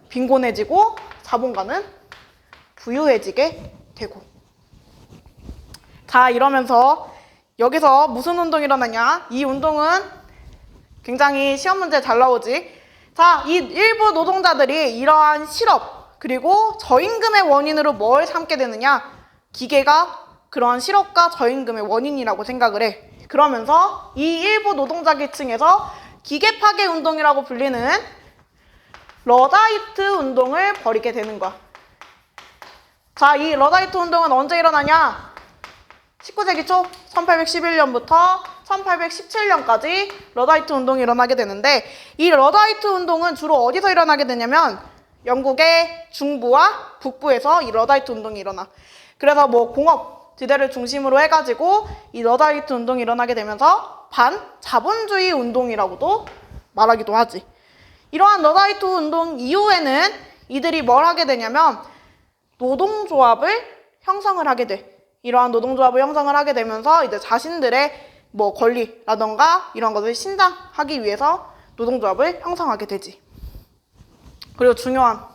빈곤해지고 자본가는 부유해지게 되고 자 이러면서 여기서 무슨 운동이 일어나냐 이 운동은 굉장히 시험 문제 잘 나오지 자 이 일부 노동자들이 이러한 실업 그리고 저임금의 원인으로 뭘 삼게 되느냐 기계가 그러한 실업과 저임금의 원인이라고 생각을 해 그러면서 이 일부 노동자 계층에서 기계 파괴 운동이라고 불리는 러다이트 운동을 벌이게 되는 거야 자, 이 러다이트 운동은 언제 일어나냐? 19세기 초 1811년부터 1817년까지 러다이트 운동이 일어나게 되는데 이 러다이트 운동은 주로 어디서 일어나게 되냐면 영국의 중부와 북부에서 이 러다이트 운동이 일어나. 그래서 뭐 공업 지대를 중심으로 해가지고 이 러다이트 운동이 일어나게 되면서 반자본주의 운동이라고도 말하기도 하지. 이러한 러다이트 운동 이후에는 이들이 뭘 하게 되냐면 노동조합을 형성을 하게 돼. 이러한 노동조합을 형성을 하게 되면서 이제 자신들의 뭐 권리라던가 이런 것을 신장하기 위해서 노동조합을 형성하게 되지. 그리고 중요한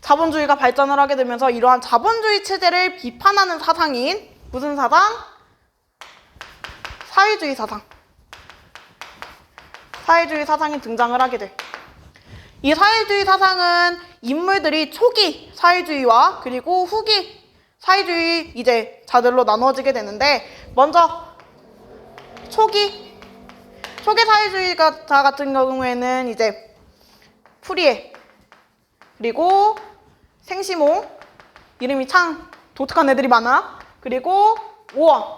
자본주의가 발전을 하게 되면서 이러한 자본주의 체제를 비판하는 사상인 무슨 사상? 사회주의 사상. 사회주의 사상이 등장을 하게 돼. 이 사회주의 사상은 인물들이 초기 사회주의와 그리고 후기 사회주의 이제 자들로 나누어지게 되는데, 먼저 초기 사회주의자 같은 경우에는 이제 푸리에, 그리고 생시몽, 이름이 참 독특한 애들이 많아. 그리고 오원.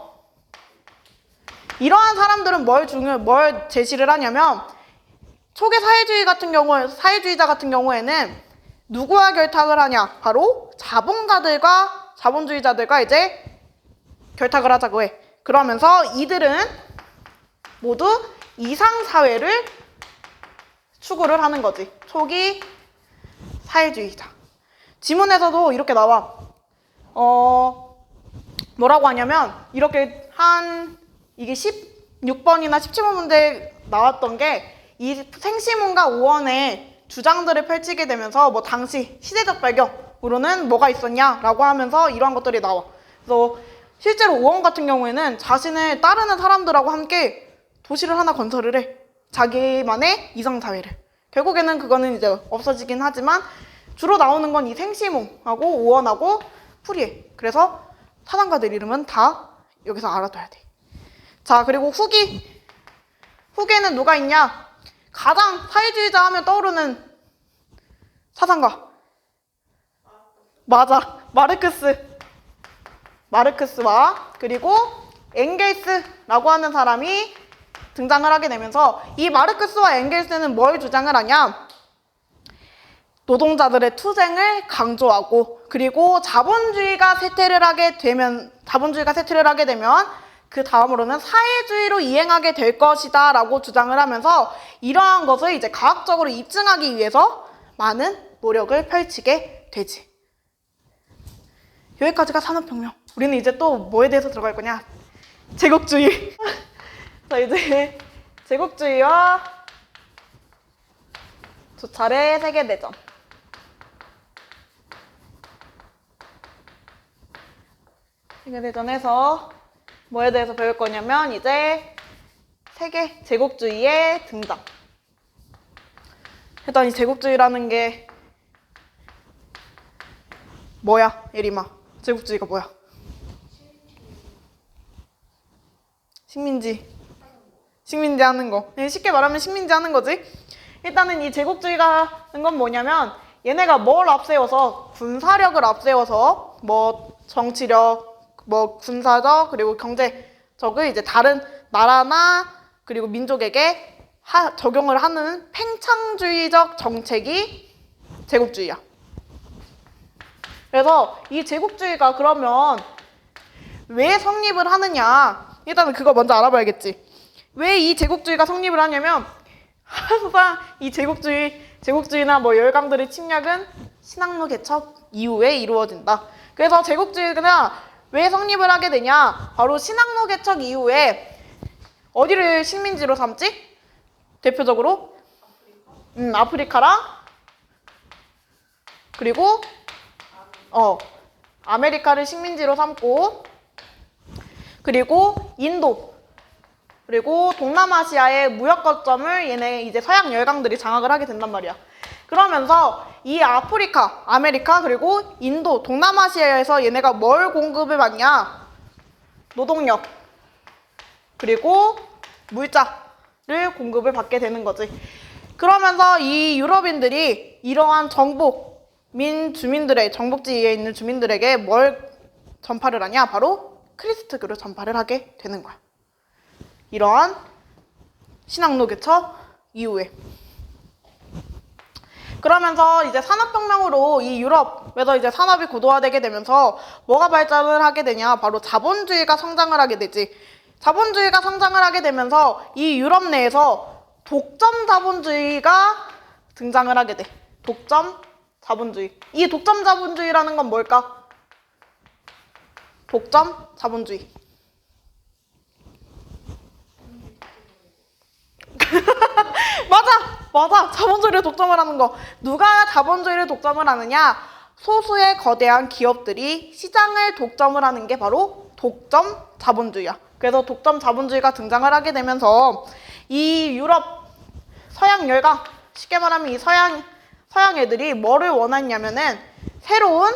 이러한 사람들은 뭘 제시를 하냐면, 초기 사회주의자 같은 경우에는 누구와 결탁을 하냐? 바로 자본주의자들과 이제 결탁을 하자고 해. 그러면서 이들은 모두 이상사회를 추구를 하는 거지. 초기 사회주의자. 지문에서도 이렇게 나와. 뭐라고 하냐면, 이렇게 이게 16번이나 17번 문제에 나왔던 게, 이 생시문과 오원의 주장들을 펼치게 되면서 뭐 당시 시대적 배경으로는 뭐가 있었냐라고 하면서 이러한 것들이 나와. 그래서 실제로 오원 같은 경우에는 자신을 따르는 사람들하고 함께 도시를 하나 건설을 해. 자기만의 이상사회를. 결국에는 그거는 이제 없어지긴 하지만 주로 나오는 건 이 생시몽하고 오원하고 푸리에. 그래서 사상가들 이름은 다 여기서 알아둬야 돼. 자, 그리고 후기에는 누가 있냐? 가장 사회주의자 하면 떠오르는 사상가. 맞아. 마르크스와 그리고 엥겔스라고 하는 사람이 등장을 하게 되면서, 이 마르크스와 엥겔스는 뭘 주장을 하냐? 노동자들의 투쟁을 강조하고, 그리고 자본주의가 쇠퇴를 하게 되면 그 다음으로는 사회주의로 이행하게 될 것이다 라고 주장을 하면서, 이러한 것을 이제 과학적으로 입증하기 위해서 많은 노력을 펼치게 되지. 여기까지가 산업혁명. 우리는 이제 또 뭐에 대해서 들어갈 거냐? 제국주의. 자, 이제 제국주의와 두 차례 세계대전. 세계대전에서 뭐에 대해서 배울 거냐면, 이제 세계 제국주의의 등장. 일단 이 제국주의라는 게 뭐야, 예림아? 제국주의가 뭐야? 식민지 하는 거. 쉽게 말하면 식민지 하는 거지. 일단은 이 제국주의가 하는 건 뭐냐면, 얘네가 뭘 앞세워서, 군사력을 앞세워서 뭐 정치력, 뭐 군사적, 그리고 경제적을 이제 다른 나라나 그리고 민족에게 적용을 하는 팽창주의적 정책이 제국주의야. 그래서 이 제국주의가 그러면 왜 성립을 하느냐? 일단은 그거 먼저 알아봐야겠지. 왜 이 제국주의가 성립을 하냐면, 항상 이 제국주의나 뭐 열강들의 침략은 신학로 개척 이후에 이루어진다. 그래서 제국주의가 왜 성립을 하게 되냐? 바로 신학로 개척 이후에 어디를 식민지로 삼지? 대표적으로 아프리카랑 그리고 아메리카를 식민지로 삼고, 그리고 인도, 그리고 동남아시아의 무역 거점을 얘네 이제 서양 열강들이 장악을 하게 된단 말이야. 그러면서 이 아프리카, 아메리카, 그리고 인도, 동남아시아에서 얘네가 뭘 공급을 받냐? 노동력, 그리고 물자를 공급을 받게 되는 거지. 그러면서 이 유럽인들이 이러한 정복지에 있는 주민들에게 뭘 전파를 하냐? 바로 크리스트교를 전파를 하게 되는 거야. 이러한 신학로 개척 이후에. 그러면서 이제 산업혁명으로 이 유럽에서 이제 산업이 고도화되게 되면서 뭐가 발전을 하게 되냐? 바로 자본주의가 성장을 하게 되지. 자본주의가 성장을 하게 되면서 이 유럽 내에서 독점 자본주의가 등장을 하게 돼. 독점 자본주의. 이 독점 자본주의라는 건 뭘까? 독점 자본주의. 맞아! 맞아. 자본주의를 독점을 하는 거. 누가 자본주의를 독점을 하느냐? 소수의 거대한 기업들이 시장을 독점을 하는 게 바로 독점 자본주의야. 그래서 독점 자본주의가 등장을 하게 되면서 이 유럽 서양 열강, 쉽게 말하면 이 서양 애들이 뭐를 원했냐면은 새로운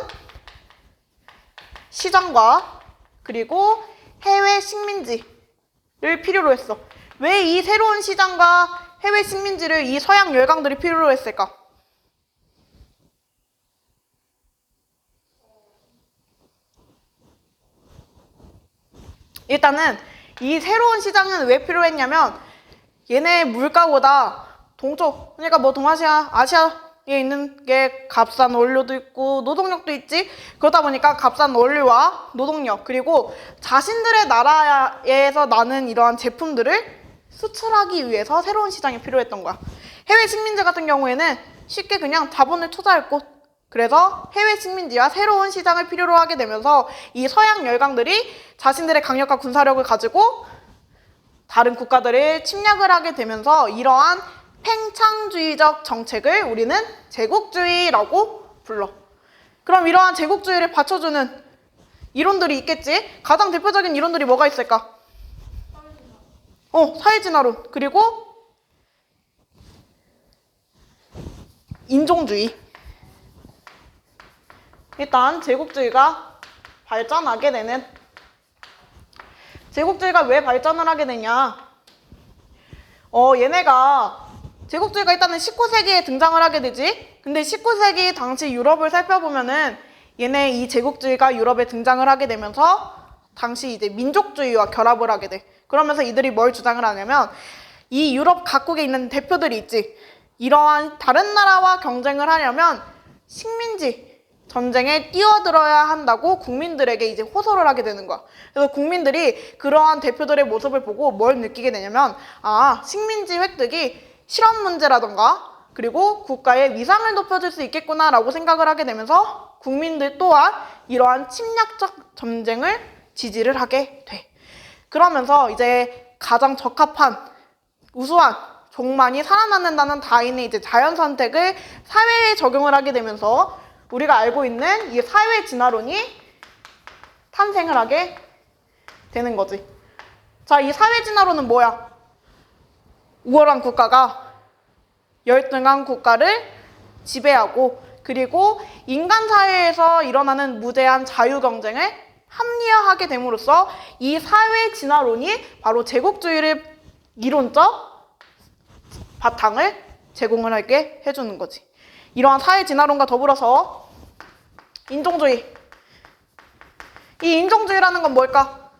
시장과 그리고 해외 식민지를 필요로 했어. 왜 이 새로운 시장과 해외 식민지를 이 서양 열강들이 필요로 했을까? 일단은 이 새로운 시장은 왜 필요했냐면 얘네 물가보다 동쪽, 그러니까 뭐 동아시아, 아시아에 있는 게 값싼 원료도 있고 노동력도 있지. 그러다 보니까 값싼 원료와 노동력 그리고 자신들의 나라에서 나는 이러한 제품들을 수출하기 위해서 새로운 시장이 필요했던 거야. 해외 식민지 같은 경우에는 쉽게 그냥 자본을 투자할 곳. 그래서 해외 식민지와 새로운 시장을 필요로 하게 되면서 이 서양 열강들이 자신들의 강력한 군사력을 가지고 다른 국가들을 침략을 하게 되면서 이러한 팽창주의적 정책을 우리는 제국주의라고 불러. 그럼 이러한 제국주의를 받쳐주는 이론들이 있겠지? 가장 대표적인 이론들이 뭐가 있을까? 사회진화론. 그리고 인종주의. 일단 제국주의가 발전하게 되는 제국주의가 왜 발전을 하게 되냐? 얘네가 제국주의가 일단은 19세기에 등장을 하게 되지. 근데 19세기 당시 유럽을 살펴보면은 얘네 이 제국주의가 유럽에 등장을 하게 되면서 당시 이제 민족주의와 결합을 하게 돼. 그러면서 이들이 뭘 주장을 하냐면 이 유럽 각국에 있는 대표들이 있지. 이러한 다른 나라와 경쟁을 하려면 식민지 전쟁에 뛰어들어야 한다고 국민들에게 이제 호소를 하게 되는 거야. 그래서 국민들이 그러한 대표들의 모습을 보고 뭘 느끼게 되냐면 식민지 획득이 실업 문제라던가 그리고 국가의 위상을 높여줄 수 있겠구나라고 생각을 하게 되면서 국민들 또한 이러한 침략적 전쟁을 지지를 하게 돼. 그러면서 이제 가장 적합한 우수한 종만이 살아남는다는 다인의 이제 자연 선택을 사회에 적용을 하게 되면서 우리가 알고 있는 이 사회 진화론이 탄생을 하게 되는 거지. 자, 이 사회 진화론은 뭐야? 우월한 국가가 열등한 국가를 지배하고 그리고 인간 사회에서 일어나는 무제한 자유 경쟁을 합리화하게 됨으로써 이 사회 진화론이 바로 제국주의를 이론적 바탕을 제공을 하게 해주는 거지. 이러한 사회 진화론과 더불어서 인종주의. 이 인종주의라는 건 뭘까?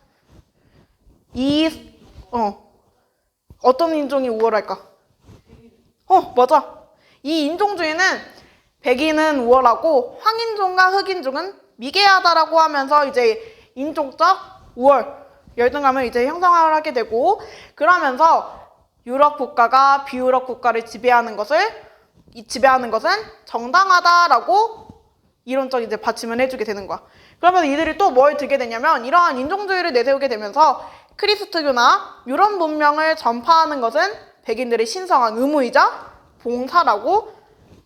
어떤 인종이 우월할까? 맞아. 이 인종주의는 백인은 우월하고 황인종과 흑인종은 미개하다라고 하면서 이제 인종적 우월, 열등감을 이제 형성을 하게 되고 그러면서 유럽 국가가 비유럽 국가를 지배하는 것은 정당하다라고 이론적 이제 받침을 해주게 되는 거야. 그러면 이들이 또 뭘 들게 되냐면 이러한 인종주의를 내세우게 되면서 크리스트교나 유럽 문명을 전파하는 것은 백인들의 신성한 의무이자 봉사라고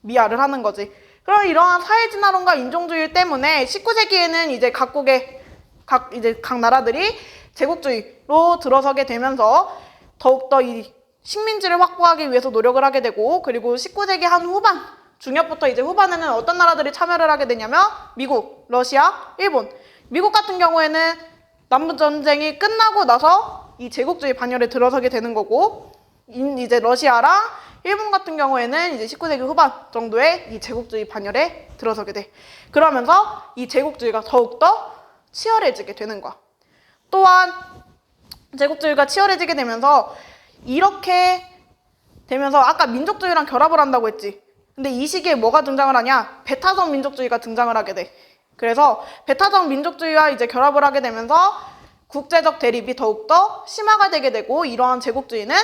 미화를 하는 거지. 그럼 이러한 사회진화론과 인종주의 때문에 19세기에는 이제 각 나라들이 제국주의로 들어서게 되면서 더욱더 이 식민지를 확보하기 위해서 노력을 하게 되고 그리고 19세기 한 후반 중엽부터 이제 후반에는 어떤 나라들이 참여를 하게 되냐면 미국, 러시아, 일본. 미국 같은 경우에는 남북전쟁이 끝나고 나서 이 제국주의 반열에 들어서게 되는 거고 이제 러시아랑 일본 같은 경우에는 이제 19세기 후반 정도에 이 제국주의 반열에 들어서게 돼. 그러면서 이 제국주의가 더욱더 치열해지게 되는 거야. 또한 제국주의가 치열해지게 되면서 이렇게 되면서 아까 민족주의랑 결합을 한다고 했지. 근데 이 시기에 뭐가 등장을 하냐? 배타적 민족주의가 등장을 하게 돼. 그래서 배타적 민족주의와 이제 결합을 하게 되면서 국제적 대립이 더욱더 심화가 되게 되고 이러한 제국주의는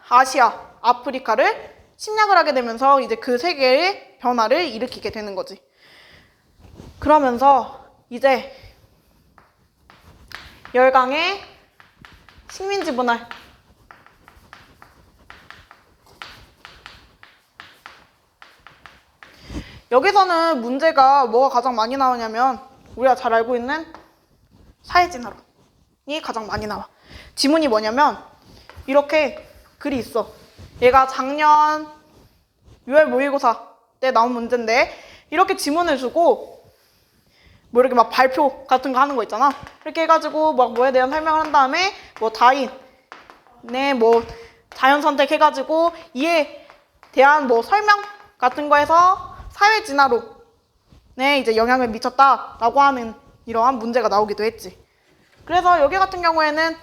아시아, 아프리카를 침략을 하게 되면서 이제 그 세계의 변화를 일으키게 되는 거지. 그러면서 이제 열강의 식민지 분할 여기서는 문제가 뭐가 가장 많이 나오냐면 우리가 잘 알고 있는 사회진화론이 가장 많이 나와. 지문이 뭐냐면 이렇게 글이 있어. 얘가 작년 6월 모의고사 때 나온 문제인데 이렇게 지문을 주고 뭐 이렇게 막 발표 같은 거 하는 거 있잖아. 이렇게 해가지고 막 뭐에 대한 설명을 한 다음에 뭐 다인의 뭐 자연 선택해가지고 이에 대한 뭐 설명 같은 거에서 사회 진화론에 이제 영향을 미쳤다라고 하는 이러한 문제가 나오기도 했지. 그래서 여기 같은 경우에는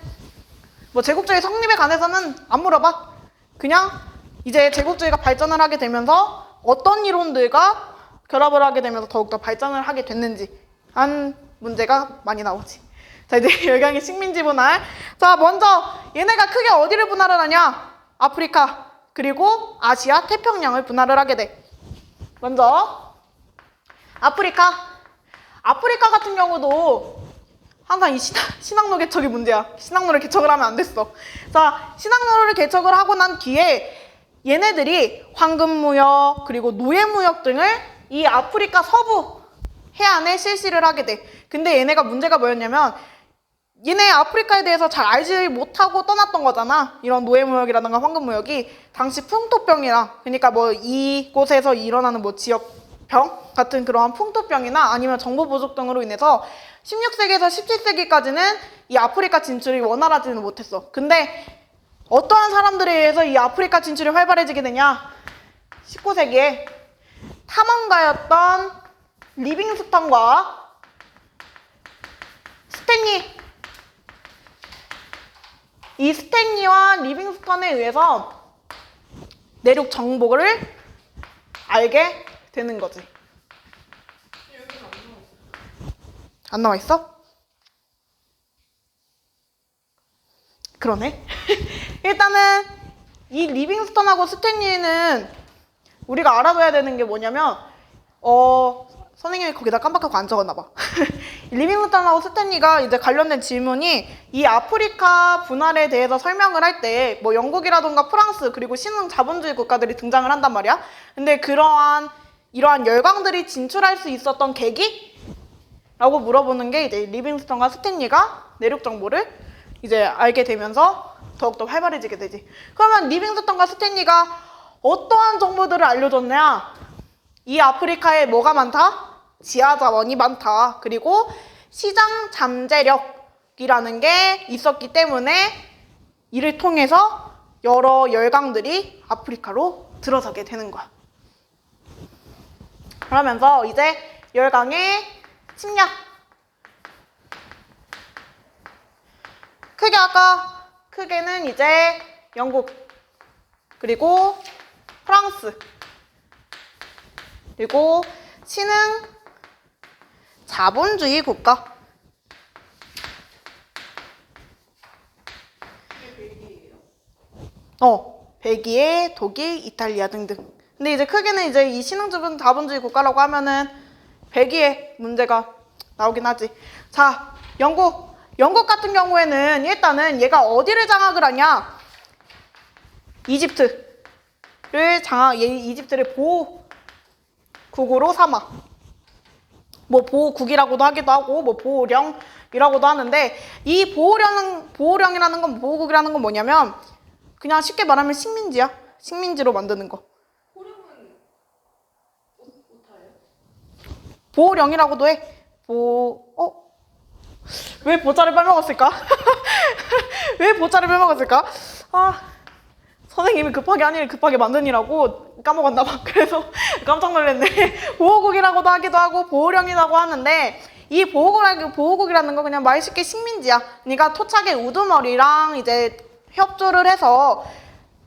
뭐 제국주의 성립에 관해서는 안 물어봐. 그냥 이제 제국주의가 발전을 하게 되면서 어떤 이론들과 결합을 하게 되면서 더욱더 발전을 하게 됐는지 한 문제가 많이 나오지. 자, 이제 열강의 식민지 분할. 자, 먼저 얘네가 크게 어디를 분할을 하냐? 아프리카 그리고 아시아 태평양을 분할을 하게 돼. 먼저 아프리카 같은 경우도 항상 이 신학로 개척이 문제야. 신학로를 개척을 하면 안 됐어. 자, 신학로를 개척을 하고 난 뒤에 얘네들이 황금무역 그리고 노예무역 등을 이 아프리카 서부 해안에 실시를 하게 돼. 근데 얘네가 문제가 뭐였냐면 얘네 아프리카에 대해서 잘 알지 못하고 떠났던 거잖아. 이런 노예무역이라든가 황금무역이 당시 풍토병이나 그러니까 뭐 이곳에서 일어나는 뭐 지역병 같은 그러한 풍토병이나 아니면 정보 부족 등으로 인해서 16세기에서 17세기까지는 이 아프리카 진출이 원활하지는 못했어. 근데 어떠한 사람들에 의해서 이 아프리카 진출이 활발해지게 되냐? 19세기에 탐험가였던 리빙스턴과 스탠리, 이 스탠리와 리빙스턴에 의해서 내륙 정복을 알게 되는 거지. 안 나와 있어? 그러네. 일단은 이 리빙스턴하고 스탠리는 우리가 알아둬야 되는 게 뭐냐면 선생님이 거기다 깜빡하고 안 적었나 봐. 리빙스턴하고 스탠리가 이제 관련된 질문이 이 아프리카 분할에 대해서 설명을 할 때 뭐 영국이라던가 프랑스 그리고 신흥 자본주의 국가들이 등장을 한단 말이야. 근데 이러한 열강들이 진출할 수 있었던 계기? 라고 물어보는 게 이제 리빙스턴과 스탠리가 내륙 정보를 이제 알게 되면서 더욱더 활발해지게 되지. 그러면 리빙스턴과 스탠리가 어떠한 정보들을 알려줬냐? 이 아프리카에 뭐가 많다? 지하 자원이 많다. 그리고 시장 잠재력이라는 게 있었기 때문에 이를 통해서 여러 열강들이 아프리카로 들어서게 되는 거야. 그러면서 이제 열강의 침략. 크게는 이제 영국, 그리고 프랑스, 그리고 신흥 자본주의 국가. 벨기에, 독일, 이탈리아 등등. 근데 이제 크게는 이제 이 신흥 자본주의 국가라고 하면은 벨기에 문제가 나오긴 하지. 자, 영국 같은 경우에는 일단은 얘가 어디를 장악을 하냐? 이집트를 보호국으로 삼아. 뭐 보호국이라고도 하기도 하고 뭐 보호령이라고도 하는데 이 보호령이라는 건 보호국이라는 건 뭐냐면 그냥 쉽게 말하면 식민지야. 식민지로 만드는 거. 호령은 오타예요? 보호령이라고도 해. 왜 보자를 빼먹었을까? 왜 보자를 빼먹었을까? 선생님이 급하게 한 일 급하게 만드니라고 까먹었나 봐. 그래서 깜짝 놀랐네. 보호국이라고도 하기도 하고 보호령이라고 하는데 이 보호국이라는 거 그냥 말 쉽게 식민지야. 그러니까 토착의 우두머리랑 이제 협조를 해서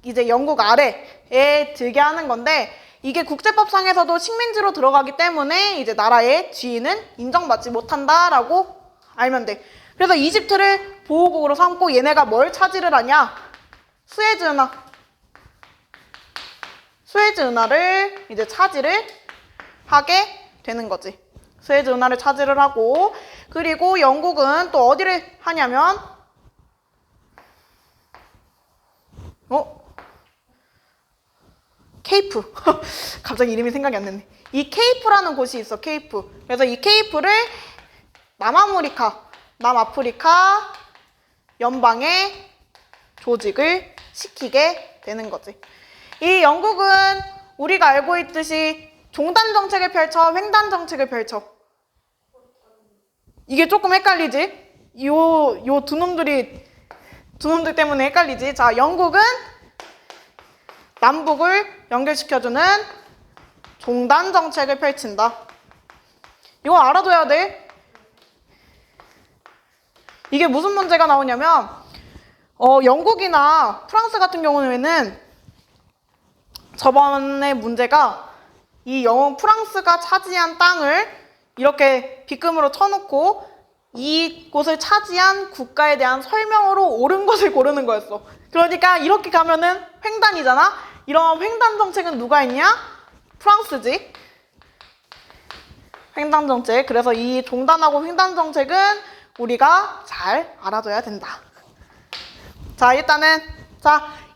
이제 영국 아래에 들게 하는 건데 이게 국제법상에서도 식민지로 들어가기 때문에 이제 나라의 지위는 인정받지 못한다라고 알면 돼. 그래서 이집트를 보호국으로 삼고 얘네가 뭘 차지를 하냐? 수에즈 운하를 이제 차지를 하게 되는 거지. 수에즈 운하를 차지를 하고 그리고 영국은 또 어디를 하냐면 케이프. 갑자기 이름이 생각이 안 나네. 이 케이프라는 곳이 있어, 케이프. 그래서 이 케이프를 남아프리카 연방의 조직을 시키게 되는 거지. 이 영국은 우리가 알고 있듯이 종단 정책을 펼쳐, 횡단 정책을 펼쳐. 이게 조금 헷갈리지? 요 두 놈들 때문에 헷갈리지? 자, 영국은 남북을 연결시켜주는 종단 정책을 펼친다. 이거 알아둬야 돼. 이게 무슨 문제가 나오냐면, 영국이나 프랑스 같은 경우에는 저번에 문제가 프랑스가 차지한 땅을 이렇게 빗금으로 쳐놓고 이곳을 차지한 국가에 대한 설명으로 옳은 것을 고르는 거였어. 그러니까 이렇게 가면은 횡단이잖아? 이런 횡단 정책은 누가 했냐? 프랑스지. 횡단 정책. 그래서 이 종단하고 횡단 정책은 우리가 잘 알아둬야 된다. 자, 일단은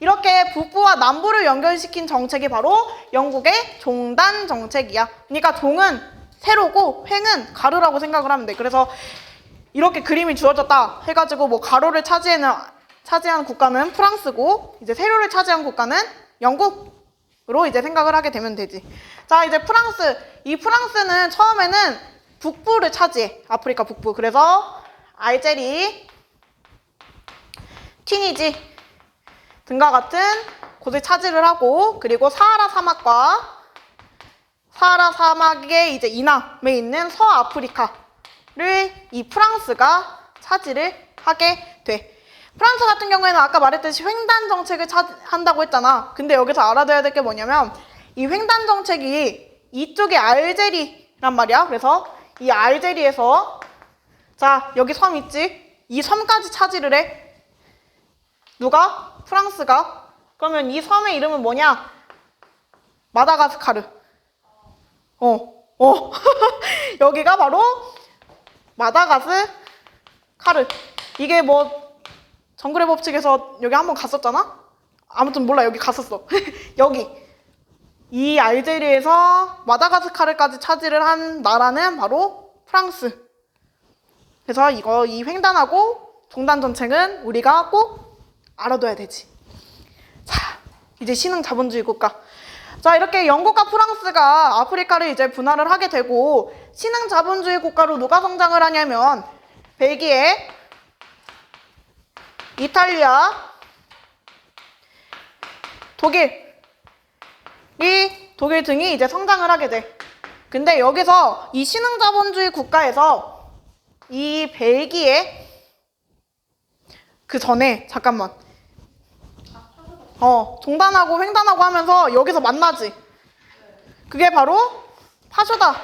이렇게 북부와 남부를 연결시킨 정책이 바로 영국의 종단 정책이야. 그러니까 종은 세로고 횡은 가로라고 생각을 하면 돼. 그래서 이렇게 그림이 주어졌다 해가지고 뭐 가로를 차지한 국가는 프랑스고 이제 세로를 차지한 국가는 영국으로 이제 생각을 하게 되면 되지. 자, 이제 이 프랑스는 처음에는 북부를 차지해. 아프리카 북부. 그래서 알제리, 튀니지 등과 같은 곳을 차지를 하고, 그리고 사하라 사막의 이제 이남에 있는 서아프리카를 이 프랑스가 차지를 하게 돼. 프랑스 같은 경우에는 아까 말했듯이 횡단 정책을 한다고 했잖아. 근데 여기서 알아둬야 될 게 뭐냐면 이 횡단 정책이 이쪽에 알제리란 말이야. 그래서 이 알제리에서 여기 섬 있지? 이 섬까지 차지를 해. 누가? 프랑스가. 그러면 이 섬의 이름은 뭐냐? 마다가스카르. 여기가 바로 마다가스카르. 이게 뭐 정글의 법칙에서 여기 한번 갔었잖아? 아무튼 몰라, 여기 갔었어. 여기 이 알제리에서 마다가스카르까지 차지를 한 나라는 바로 프랑스. 그래서 이 횡단하고 종단 정책은 우리가 꼭 알아둬야 되지. 자, 이제 신흥 자본주의 국가. 자, 이렇게 영국과 프랑스가 아프리카를 이제 분할을 하게 되고 신흥 자본주의 국가로 누가 성장을 하냐면 벨기에, 이탈리아, 독일 등이 이제 성장을 하게 돼. 근데 여기서 이 신흥 자본주의 국가에서 이 벨기에 그 전에 잠깐만. 종단하고 횡단하고 하면서 여기서 만나지. 그게 바로 파쇼다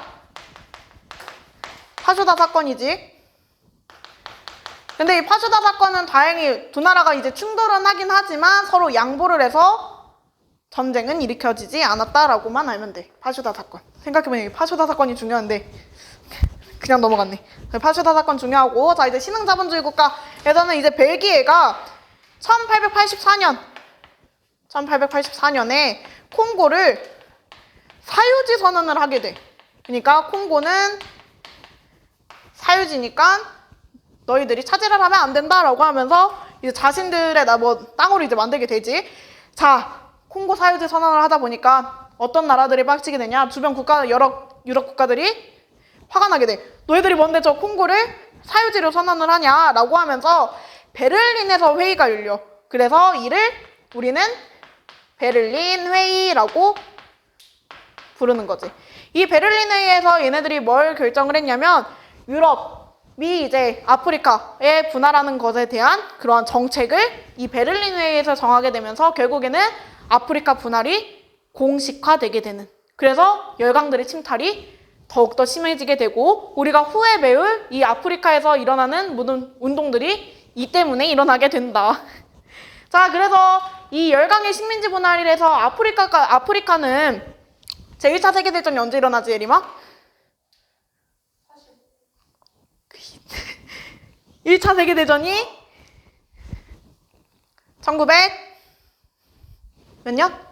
사건이지. 근데 이 파쇼다 사건은 다행히 두 나라가 이제 충돌은 하긴 하지만 서로 양보를 해서 전쟁은 일으켜지지 않았다라고만 알면 돼. 파쇼다 사건. 생각해보니 파쇼다 사건이 중요한데 그냥 넘어갔네. 파쇼다 사건 중요하고, 자, 이제 신흥 자본주의 국가에서는 이제 벨기에가 1884년에 콩고를 사유지 선언을 하게 돼. 그러니까 콩고는 사유지니까 너희들이 차지를 하면 안 된다라고 하면서 이제 자신들의 땅으로 이제 만들게 되지. 자, 콩고 사유지 선언을 하다 보니까 어떤 나라들이 빡치게 되냐? 주변 여러 유럽 국가들이 화가 나게 돼. 너희들이 뭔데 저 콩고를 사유지로 선언을 하냐라고 하면서 베를린에서 회의가 열려. 그래서 이를 우리는 베를린 회의라고 부르는 거지. 이 베를린 회의에서 얘네들이 뭘 결정을 했냐면 유럽이 이제 아프리카에 분할하는 것에 대한 그러한 정책을 이 베를린 회의에서 정하게 되면서 결국에는 아프리카 분할이 공식화되게 되는. 그래서 열강들의 침탈이 더욱더 심해지게 되고 우리가 후에 배울 이 아프리카에서 일어나는 모든 운동들이 이 때문에 일어나게 된다. 자, 그래서 이 열강의 식민지 분할이라서 아프리카는 제1차 세계대전이 언제 일어나지, 예림아? 1차 세계대전이 1900 몇 년?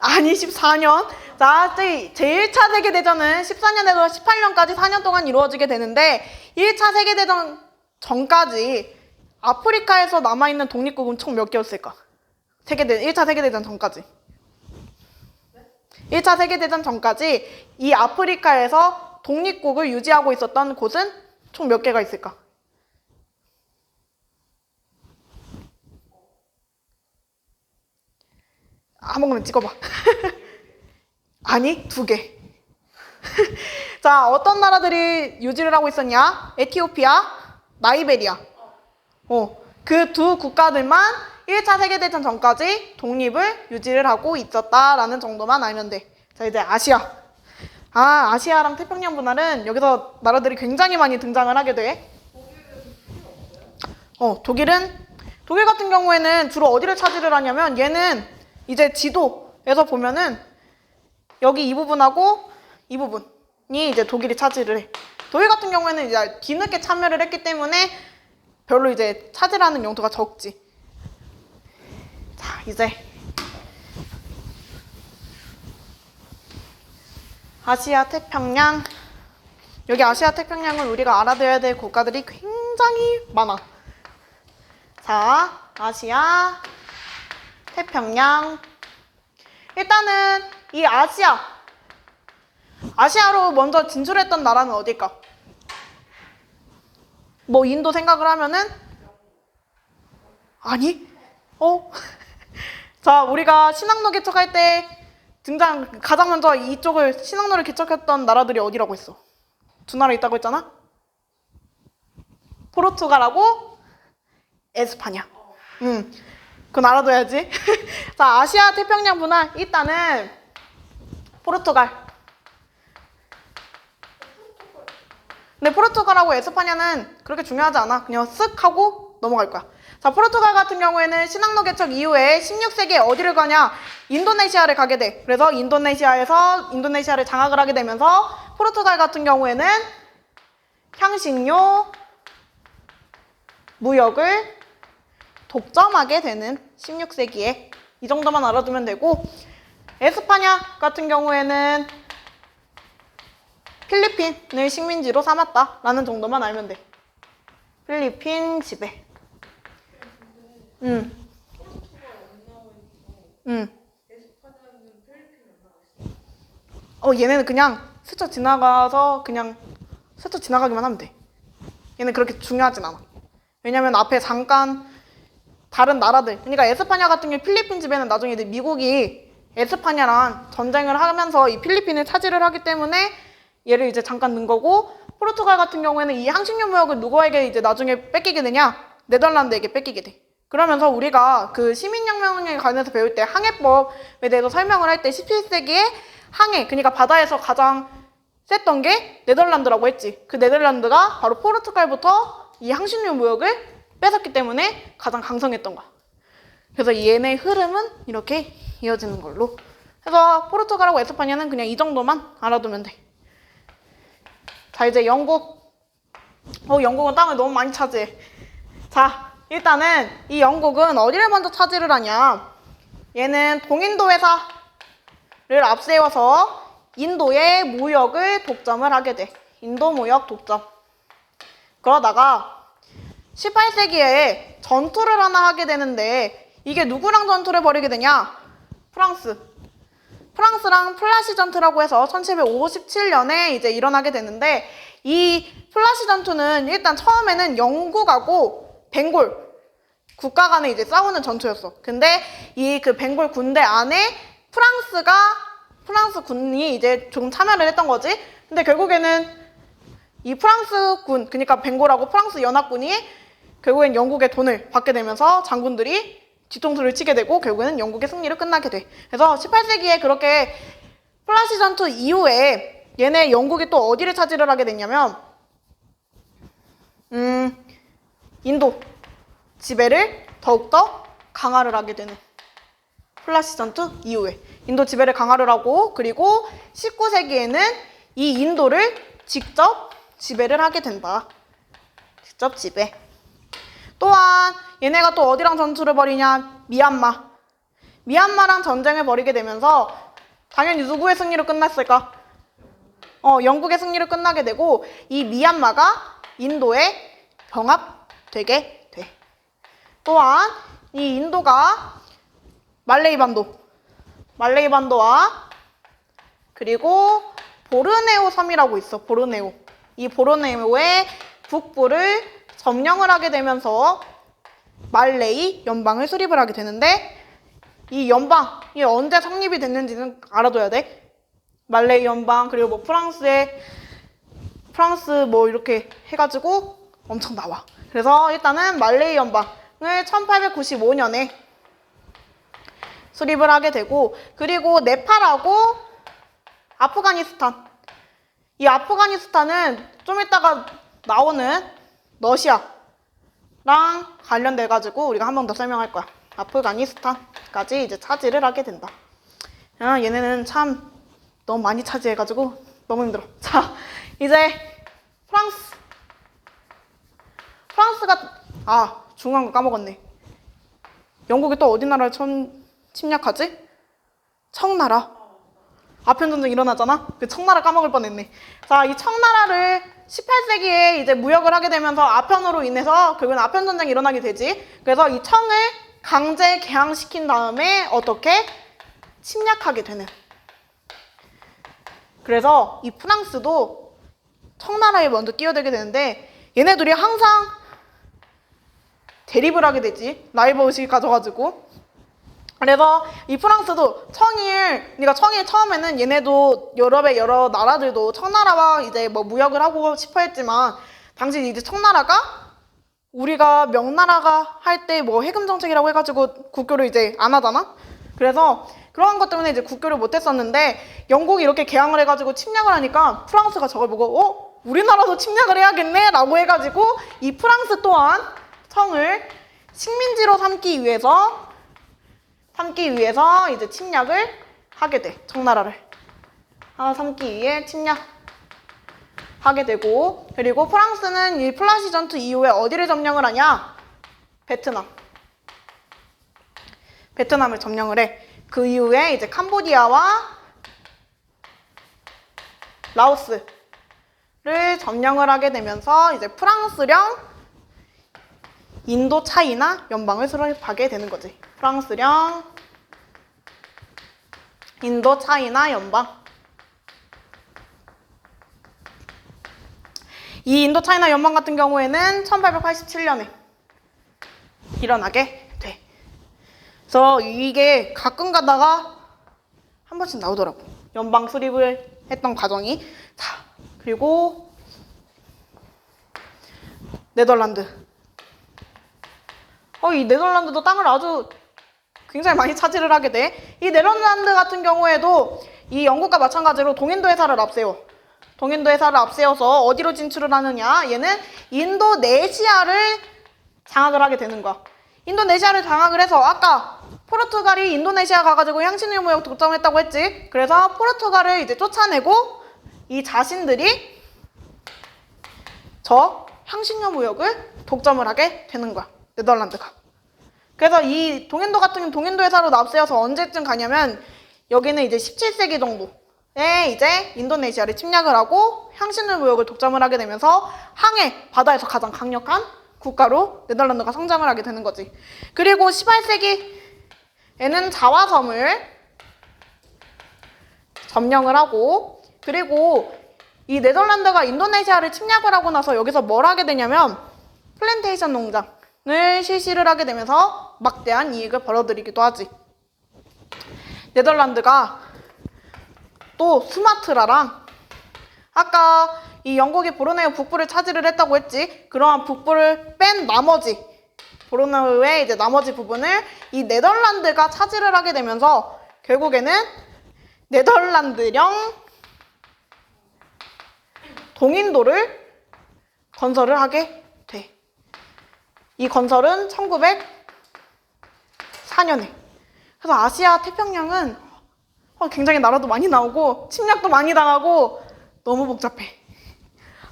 아니 14년. 자, 제1차 세계대전은 14년에서 18년까지 4년 동안 이루어지게 되는데 1차 세계대전 전까지 아프리카에서 남아있는 독립국은 총 몇 개였을까? 1차 세계대전 전까지. 1차 세계대전 전까지 이 아프리카에서 독립국을 유지하고 있었던 곳은 총 몇 개가 있을까? 한번 찍어봐. 아니, 2개. 자, 어떤 나라들이 유지를 하고 있었냐? 에티오피아, 나이베리아. 그 두 국가들만 1차 세계대전 전까지 독립을 유지를 하고 있었다라는 정도만 알면 돼. 자, 이제 아시아. 아시아랑 태평양 분할은 여기서 나라들이 굉장히 많이 등장을 하게 돼. 독일 같은 경우에는 주로 어디를 차지를 하냐면 얘는 이제 지도에서 보면은 여기 이 부분하고 이 부분이 이제 독일이 차지를 해. 독일 같은 경우에는 이제 뒤늦게 참여를 했기 때문에 별로 이제 차지하는 영토가 적지. 자, 이제 아시아 태평양. 여기 아시아 태평양은 우리가 알아둬야 될 국가들이 굉장히 많아. 자, 아시아 태평양. 일단은 이 아시아로 먼저 진출했던 나라는 어딜까? 뭐 인도 생각을 하면은 아니? 자, 우리가 신항로 개척할 때 가장 먼저 이쪽을 신항로를 개척했던 나라들이 어디라고 했어? 2나라 있다고 했잖아? 포르투갈하고 에스파냐. 그건 알아둬야지. 자, 아시아 태평양 분할. 일단은 포르투갈. 근데 포르투갈하고 에스파냐는 그렇게 중요하지 않아. 그냥 쓱 하고 넘어갈 거야. 자, 포르투갈 같은 경우에는 신항로 개척 이후에 16세기에 어디를 가냐? 인도네시아를 가게 돼. 그래서 인도네시아를 장악을 하게 되면서 포르투갈 같은 경우에는 향신료 무역을 독점하게 되는 16세기에 이 정도만 알아두면 되고, 에스파냐 같은 경우에는 필리핀을 식민지로 삼았다라는 정도만 알면 돼. 필리핀 지배. 얘네는 그냥 스쳐 지나가기만 하면 돼. 얘는 그렇게 중요하진 않아. 왜냐면 앞에 잠깐 다른 나라들, 그러니까 에스파냐 같은 경우 필리핀 지배는 나중에 이제 미국이 에스파냐랑 전쟁을 하면서 이 필리핀을 차지를 하기 때문에 얘를 이제 잠깐 넣은 거고, 포르투갈 같은 경우에는 이 향신료 무역을 누구에게 이제 나중에 뺏기게 되냐? 네덜란드에게 뺏기게 돼. 그러면서 우리가 그 시민혁명에 관해서 배울 때 항해법에 대해서 설명을 할 때 17세기에 항해, 그러니까 바다에서 가장 셌던 게 네덜란드라고 했지. 그 네덜란드가 바로 포르투갈부터 이 향신료 무역을 뺏었기 때문에 가장 강성했던 거야. 그래서 얘네의 흐름은 이렇게 이어지는 걸로. 그래서 포르투갈하고 에스파냐는 그냥 이 정도만 알아두면 돼. 자, 이제 영국. 영국은 땅을 너무 많이 차지해. 자, 일단은 이 영국은 어디를 먼저 차지를 하냐? 얘는 동인도 회사를 앞세워서 인도의 무역을 독점을 하게 돼. 인도 무역 독점. 그러다가 18세기에 전투를 하나 하게 되는데, 이게 누구랑 전투를 벌이게 되냐? 프랑스랑 플라시 전투라고 해서 1757년에 이제 일어나게 되는데, 이 플라시 전투는 일단 처음에는 영국하고 벵골 국가 간에 이제 싸우는 전투였어. 근데 이 그 벵골 군대 안에 프랑스 군이 이제 조금 참여를 했던 거지. 근데 결국에는 이 프랑스 군, 그러니까 벵골하고 프랑스 연합군이 결국엔 영국의 돈을 받게 되면서 장군들이 뒤통수를 치게 되고 결국에는 영국의 승리로 끝나게 돼. 그래서 18세기에 그렇게 플라시 전투 이후에 얘네 영국이 또 어디를 차지를 하게 됐냐면 인도 지배를 더욱더 강화를 하게 되는, 플라시 전투 이후에 인도 지배를 강화를 하고, 그리고 19세기에는 이 인도를 직접 지배를 하게 된다. 직접 지배. 또한 얘네가 또 어디랑 전투를 벌이냐? 미얀마랑 전쟁을 벌이게 되면서 당연히 누구의 승리로 끝났을까? 영국의 승리로 끝나게 되고 이 미얀마가 인도에 병합되게 돼. 또한 이 인도가 말레이 반도와 그리고 보르네오 섬이라고 있어. 보르네오. 이 보르네오의 북부를 점령을 하게 되면서 말레이 연방을 수립을 하게 되는데 이 연방이 언제 성립이 됐는지는 알아둬야 돼. 말레이 연방 그리고 뭐 프랑스 뭐 이렇게 해가지고 엄청 나와. 그래서 일단은 말레이 연방을 1895년에 수립을 하게 되고 그리고 네팔하고 아프가니스탄 이 아프가니스탄은 좀 이따가 나오는 러시아랑 관련돼가지고 우리가 한 번 더 설명할 거야. 아프가니스탄까지 이제 차지를 하게 된다. 얘네는 참 너무 많이 차지해가지고 너무 힘들어. 자, 이제 프랑스가 중요한 거 까먹었네. 영국이 또 어디 나라를 처음 침략하지? 청나라. 아편 전쟁 일어나잖아. 그 청나라 까먹을 뻔했네. 자, 이 청나라를 18세기에 이제 무역을 하게 되면서 아편으로 인해서 결국은 아편 전쟁이 일어나게 되지. 그래서 이 청을 강제 개항시킨 다음에 어떻게 침략하게 되는. 그래서 이 프랑스도 청나라에 먼저 끼어들게 되는데 얘네들이 항상 대립을 하게 되지. 라이벌 의식이 가져가지고. 그래서 이 프랑스도 그러니까 청일 처음에는 얘네도 유럽의 여러 나라들도 청나라와 이제 뭐 무역을 하고 싶어 했지만 당시 이제 청나라가 우리가 명나라가 할 때 뭐 해금 정책이라고 해가지고 국교를 이제 안 하잖아. 그래서 그런 것 때문에 이제 국교를 못 했었는데 영국이 이렇게 개항을 해가지고 침략을 하니까 프랑스가 저걸 보고 우리나라도 침략을 해야겠네 라고 해가지고 이 프랑스 또한 청을 식민지로 삼기 위해서 이제 침략을 하게 돼. 청나라를 삼기 위해 침략하게 되고 그리고 프랑스는 이 플라시 전투 이후에 어디를 점령을 하냐? 베트남을 점령을 해. 그 이후에 이제 캄보디아와 라오스를 점령을 하게 되면서 이제 프랑스령 인도 차이나 연방을 수립하게 되는 거지. 프랑스령 인도 차이나 연방. 이 인도 차이나 연방 같은 경우에는 1887년에 일어나게 돼. 그래서 이게 가끔 가다가 한 번씩 나오더라고. 연방 수립을 했던 과정이. 자, 그리고 네덜란드. 이 네덜란드도 땅을 아주 굉장히 많이 차지를 하게 돼. 이 네덜란드 같은 경우에도 이 영국과 마찬가지로 동인도 회사를 앞세워. 동인도 회사를 앞세워서 어디로 진출을 하느냐? 얘는 인도네시아를 장악을 하게 되는 거야. 인도네시아를 장악을 해서 아까 포르투갈이 인도네시아 가가지고 향신료 무역 독점했다고 했지. 그래서 포르투갈을 이제 쫓아내고 이 자신들이 저 향신료 무역을 독점을 하게 되는 거야. 네덜란드가. 그래서 이 동인도 같은 동인도 회사로 납세여서 언제쯤 가냐면 여기는 이제 17세기 정도에 이제 인도네시아를 침략을 하고 향신료 무역을 독점을 하게 되면서 항해 바다에서 가장 강력한 국가로 네덜란드가 성장을 하게 되는 거지. 그리고 18세기에는 자와섬을 점령을 하고 그리고 이 네덜란드가 인도네시아를 침략을 하고 나서 여기서 뭘 하게 되냐면 플랜테이션 농장을 실시를 하게 되면서 막대한 이익을 벌어들이기도 하지. 네덜란드가 또 수마트라랑 아까 이 영국이 보르네오 북부를 차지를 했다고 했지. 그러한 북부를 뺀 나머지 보르네오의 이제 나머지 부분을 이 네덜란드가 차지를 하게 되면서 결국에는 네덜란드령 동인도를 건설을 하게 돼. 이 건설은 1904년에. 그래서 아시아 태평양은 굉장히 나라도 많이 나오고 침략도 많이 당하고 너무 복잡해.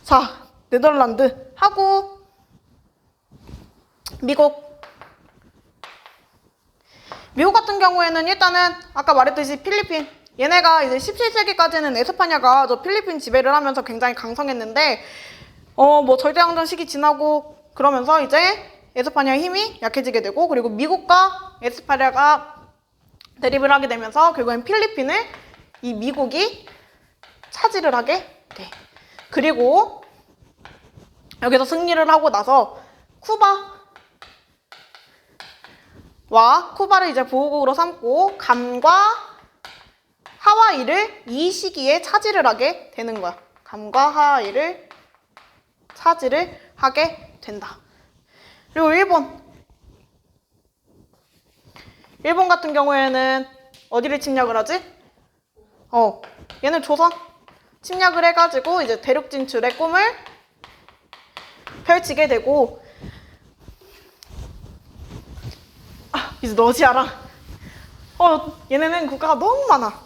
자, 네덜란드하고 미국. 미국 같은 경우에는 일단은 아까 말했듯이 필리핀, 얘네가 이제 17세기까지는 에스파냐가 저 필리핀 지배를 하면서 굉장히 강성했는데 뭐 절대항전 시기 지나고 그러면서 이제 에스파냐의 힘이 약해지게 되고, 그리고 미국과 에스파냐가 대립을 하게 되면서 결국엔 필리핀을 이 미국이 차지를 하게 돼. 그리고 여기서 승리를 하고 나서 쿠바를 이제 보호국으로 삼고 감과 하와이를 이 시기에 차지를 하게 되는 거야. 감과 하와이를 차지를 하게 된다. 그리고 일본 같은 경우에는 어디를 침략을 하지? 얘는 조선 침략을 해가지고 이제 대륙 진출의 꿈을 펼치게 되고, 이제 러시아랑 얘네는 국가가 너무 많아.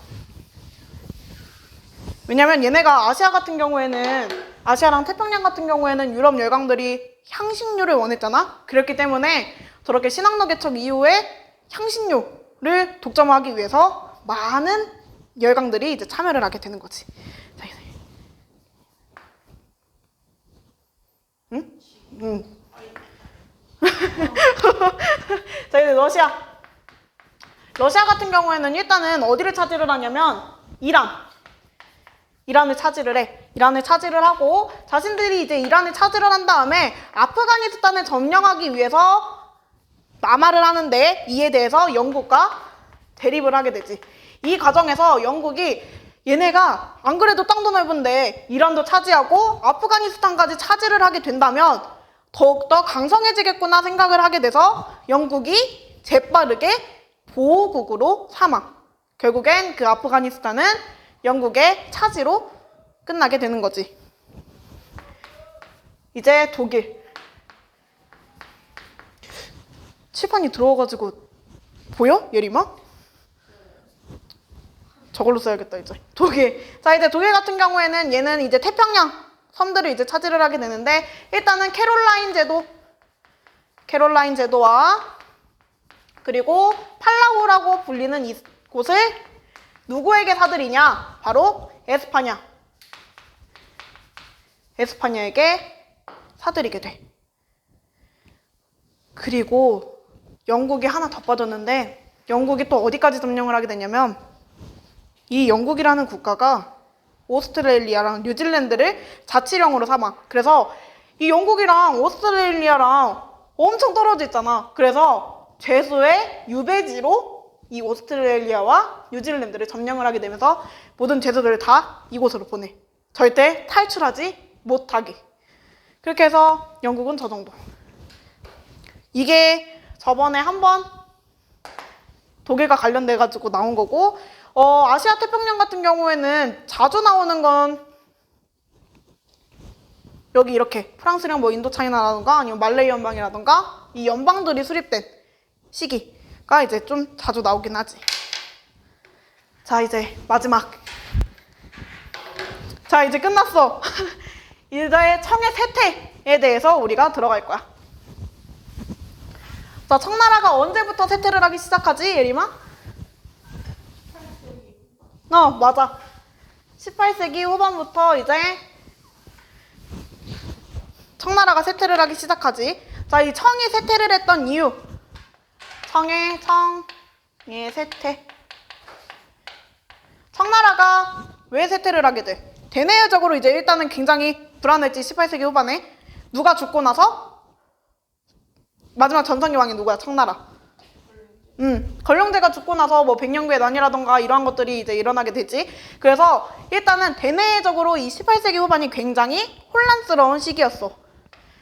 왜냐면 얘네가 아시아랑 태평양 같은 경우에는 유럽 열강들이 향신료를 원했잖아. 그렇기 때문에 저렇게 신학로 개척 이후에 향신료를 독점하기 위해서 많은 열강들이 이제 참여를 하게 되는 거지. 자, 이제. 응? 자, 이제 러시아 같은 경우에는 일단은 어디를 차지를 하냐면 이란을 차지를 해. 이란을 차지를 하고, 자신들이 이제 이란을 차지를 한 다음에 아프가니스탄을 점령하기 위해서 남하를 하는데, 이에 대해서 영국과 대립을 하게 되지. 이 과정에서 영국이 얘네가 안 그래도 땅도 넓은데 이란도 차지하고 아프가니스탄까지 차지를 하게 된다면 더욱더 강성해지겠구나 생각을 하게 돼서 영국이 재빠르게 보호국으로 삼아. 결국엔 그 아프가니스탄은 영국의 차지로 끝나게 되는 거지. 이제 독일. 칠판이 들어와가지고 보여? 예림아? 저걸로 써야겠다 이제. 독일. 자, 이제 독일 같은 경우에는 얘는 이제 태평양 섬들을 이제 차지를 하게 되는데, 일단은 캐롤라인 제도와 그리고 팔라우라고 불리는 이곳을 누구에게 사들이냐? 바로 에스파냐에게 사들이게 돼. 그리고 영국이 하나 더 빠졌는데, 영국이 또 어디까지 점령을 하게 되냐면, 이 영국이라는 국가가 오스트레일리아랑 뉴질랜드를 자치령으로 삼아. 그래서 이 영국이랑 오스트레일리아랑 엄청 떨어져 있잖아. 그래서 죄수의 유배지로 이 오스트레일리아와 뉴질랜드를 점령을 하게 되면서 모든 죄수들을 다 이곳으로 보내. 절대 탈출하지 못하게. 그렇게 해서 영국은 저 정도. 이게 저번에 한번 독일과 관련돼가지고 나온 거고, 아시아 태평양 같은 경우에는 자주 나오는 건 여기 이렇게 프랑스령 뭐 인도차이나라던가 아니면 말레이 연방이라던가 이 연방들이 수립된 시기가 이제 좀 자주 나오긴 하지. 자, 이제 마지막. 자, 이제 끝났어. 이제 청의 세태에 대해서 우리가 들어갈 거야. 자, 청나라가 언제부터 세태를 하기 시작하지, 예림아? 맞아. 18세기 후반부터 이제 청나라가 세태를 하기 시작하지. 자, 이 청이 세태를 했던 이유. 청의 세태. 청나라가 왜 세태를 하게 돼? 대내적으로 이제 일단은 굉장히 불안했지. 18세기 후반에 누가 죽고 나서 마지막 전성기 왕이 누구야? 청나라. 걸령제가 죽고 나서 뭐 백년구의 난이라던가 이러한 것들이 이제 일어나게 되지. 그래서 일단은 대내적으로 이 18세기 후반이 굉장히 혼란스러운 시기였어.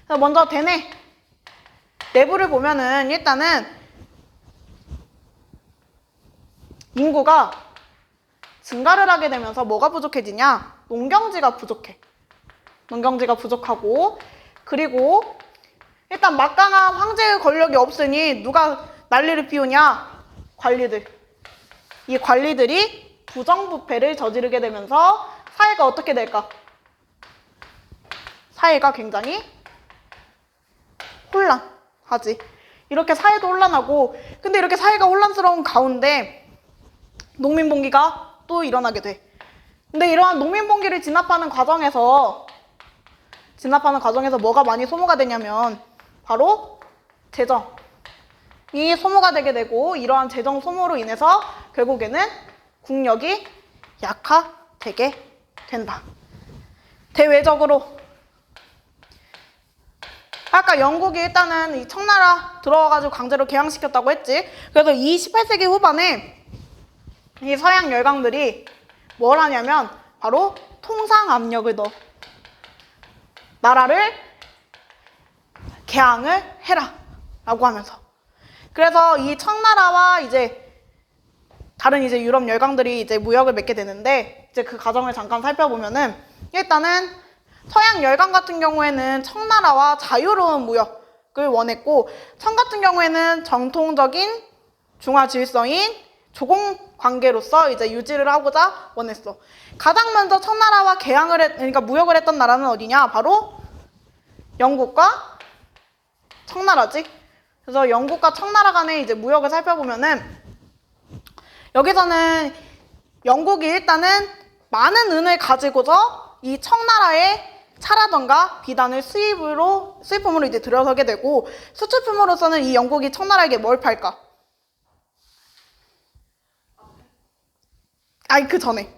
그래서 먼저 내부를 보면은 일단은 인구가 증가를 하게 되면서 뭐가 부족해지냐? 농경지가 부족하고, 그리고 일단 막강한 황제의 권력이 없으니 누가 난리를 피우냐? 관리들. 이 관리들이 부정부패를 저지르게 되면서 사회가 어떻게 될까? 사회가 굉장히 혼란하지. 이렇게 사회도 혼란하고, 근데 이렇게 사회가 혼란스러운 가운데 농민봉기가 또 일어나게 돼. 근데 이러한 농민봉기를 진압하는 과정에서 뭐가 많이 소모가 되냐면 바로 재정이 소모가 되게 되고, 이러한 재정 소모로 인해서 결국에는 국력이 약화되게 된다. 대외적으로 아까 영국이 일단은 이 청나라 들어와가지고 강제로 개항시켰다고 했지. 그래서 이 18세기 후반에 이 서양 열강들이 뭘 하냐면 바로 통상 압력을 넣어. 나라를 개항을 해라 라고 하면서. 그래서 이 청나라와 이제 다른 이제 유럽 열강들이 이제 무역을 맺게 되는데, 이제 그 과정을 잠깐 살펴보면은 일단은 서양 열강 같은 경우에는 청나라와 자유로운 무역을 원했고, 청 같은 경우에는 정통적인 중화 질서인 조공 관계로서 이제 유지를 하고자 원했어. 가장 먼저 청나라와 그러니까 무역을 했던 나라는 어디냐? 바로 영국과 청나라지. 그래서 영국과 청나라 간의 이제 무역을 살펴보면은, 여기서는 영국이 일단은 많은 은을 가지고서 이 청나라에 차라던가 비단을 수입품으로 이제 들어서게 되고, 수출품으로서는 이 영국이 청나라에게 뭘 팔까? 아니, 그 전에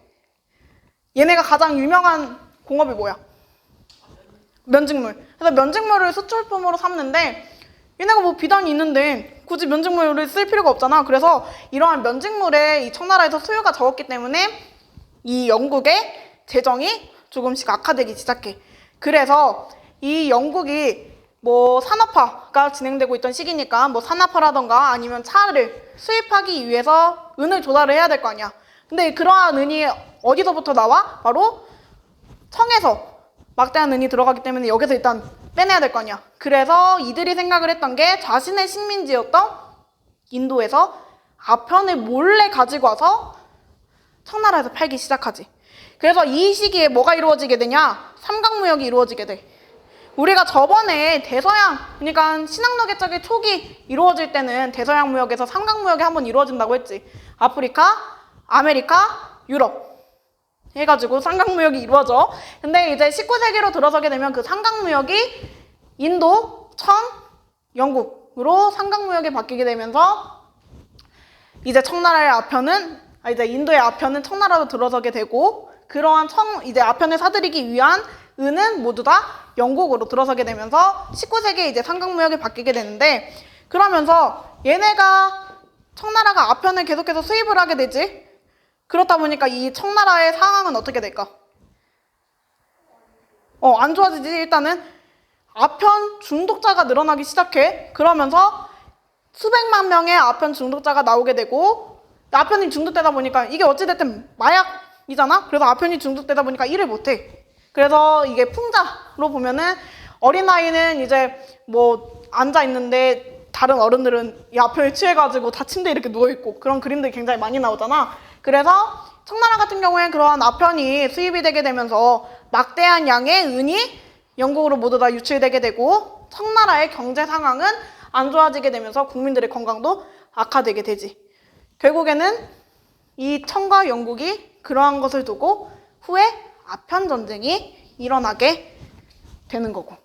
얘네가 가장 유명한 공업이 뭐야? 면직물. 그래서 면직물을 수출품으로 삼는데, 얘네가 뭐 비단이 있는데 굳이 면직물을 쓸 필요가 없잖아. 그래서 이러한 면직물에 이 청나라에서 수요가 적었기 때문에 이 영국의 재정이 조금씩 악화되기 시작해. 그래서 이 영국이 뭐 산업화가 진행되고 있던 시기니까 뭐 산업화라던가 아니면 차를 수입하기 위해서 은을 조달을 해야 될 거 아니야. 근데 그러한 은이 어디서부터 나와? 바로 청에서 막대한 은이 들어가기 때문에 여기서 일단 빼내야 될 거 아니야. 그래서 이들이 생각을 했던 게, 자신의 식민지였던 인도에서 아편을 몰래 가지고 와서 청나라에서 팔기 시작하지. 그래서 이 시기에 뭐가 이루어지게 되냐? 삼각무역이 이루어지게 돼. 우리가 저번에 대서양, 그러니까 신학로 개척의 초기 이루어질 때는 대서양 무역에서 삼각무역이 한번 이루어진다고 했지. 아프리카, 아메리카, 유럽 해가지고 삼각무역이 이루어져. 근데 이제 19세기로 들어서게 되면 그 삼각무역이 인도, 청, 영국으로 삼각무역이 바뀌게 되면서 이제 이제 인도의 아편은 청나라로 들어서게 되고, 그러한 이제 아편을 사들이기 위한 은은 모두 다 영국으로 들어서게 되면서 19세기에 이제 삼각무역이 바뀌게 되는데, 그러면서 청나라가 아편을 계속해서 수입을 하게 되지. 그렇다 보니까 이 청나라의 상황은 어떻게 될까? 안 좋아지지. 일단은 아편 중독자가 늘어나기 시작해. 그러면서 수백만 명의 아편 중독자가 나오게 되고, 아편이 중독되다 보니까 이게 어찌됐든 마약이잖아? 그래서 아편이 중독되다 보니까 일을 못해. 그래서 이게 풍자로 보면은 어린아이는 이제 뭐 앉아있는데 다른 어른들은 이 아편에 취해가지고 다 침대에 이렇게 누워있고, 그런 그림들이 굉장히 많이 나오잖아. 그래서 청나라 같은 경우엔 그러한 아편이 수입이 되게 되면서 막대한 양의 은이 영국으로 모두 다 유출되게 되고, 청나라의 경제 상황은 안 좋아지게 되면서 국민들의 건강도 악화되게 되지. 결국에는 이 청과 영국이 그러한 것을 두고 후에 아편 전쟁이 일어나게 되는 거고.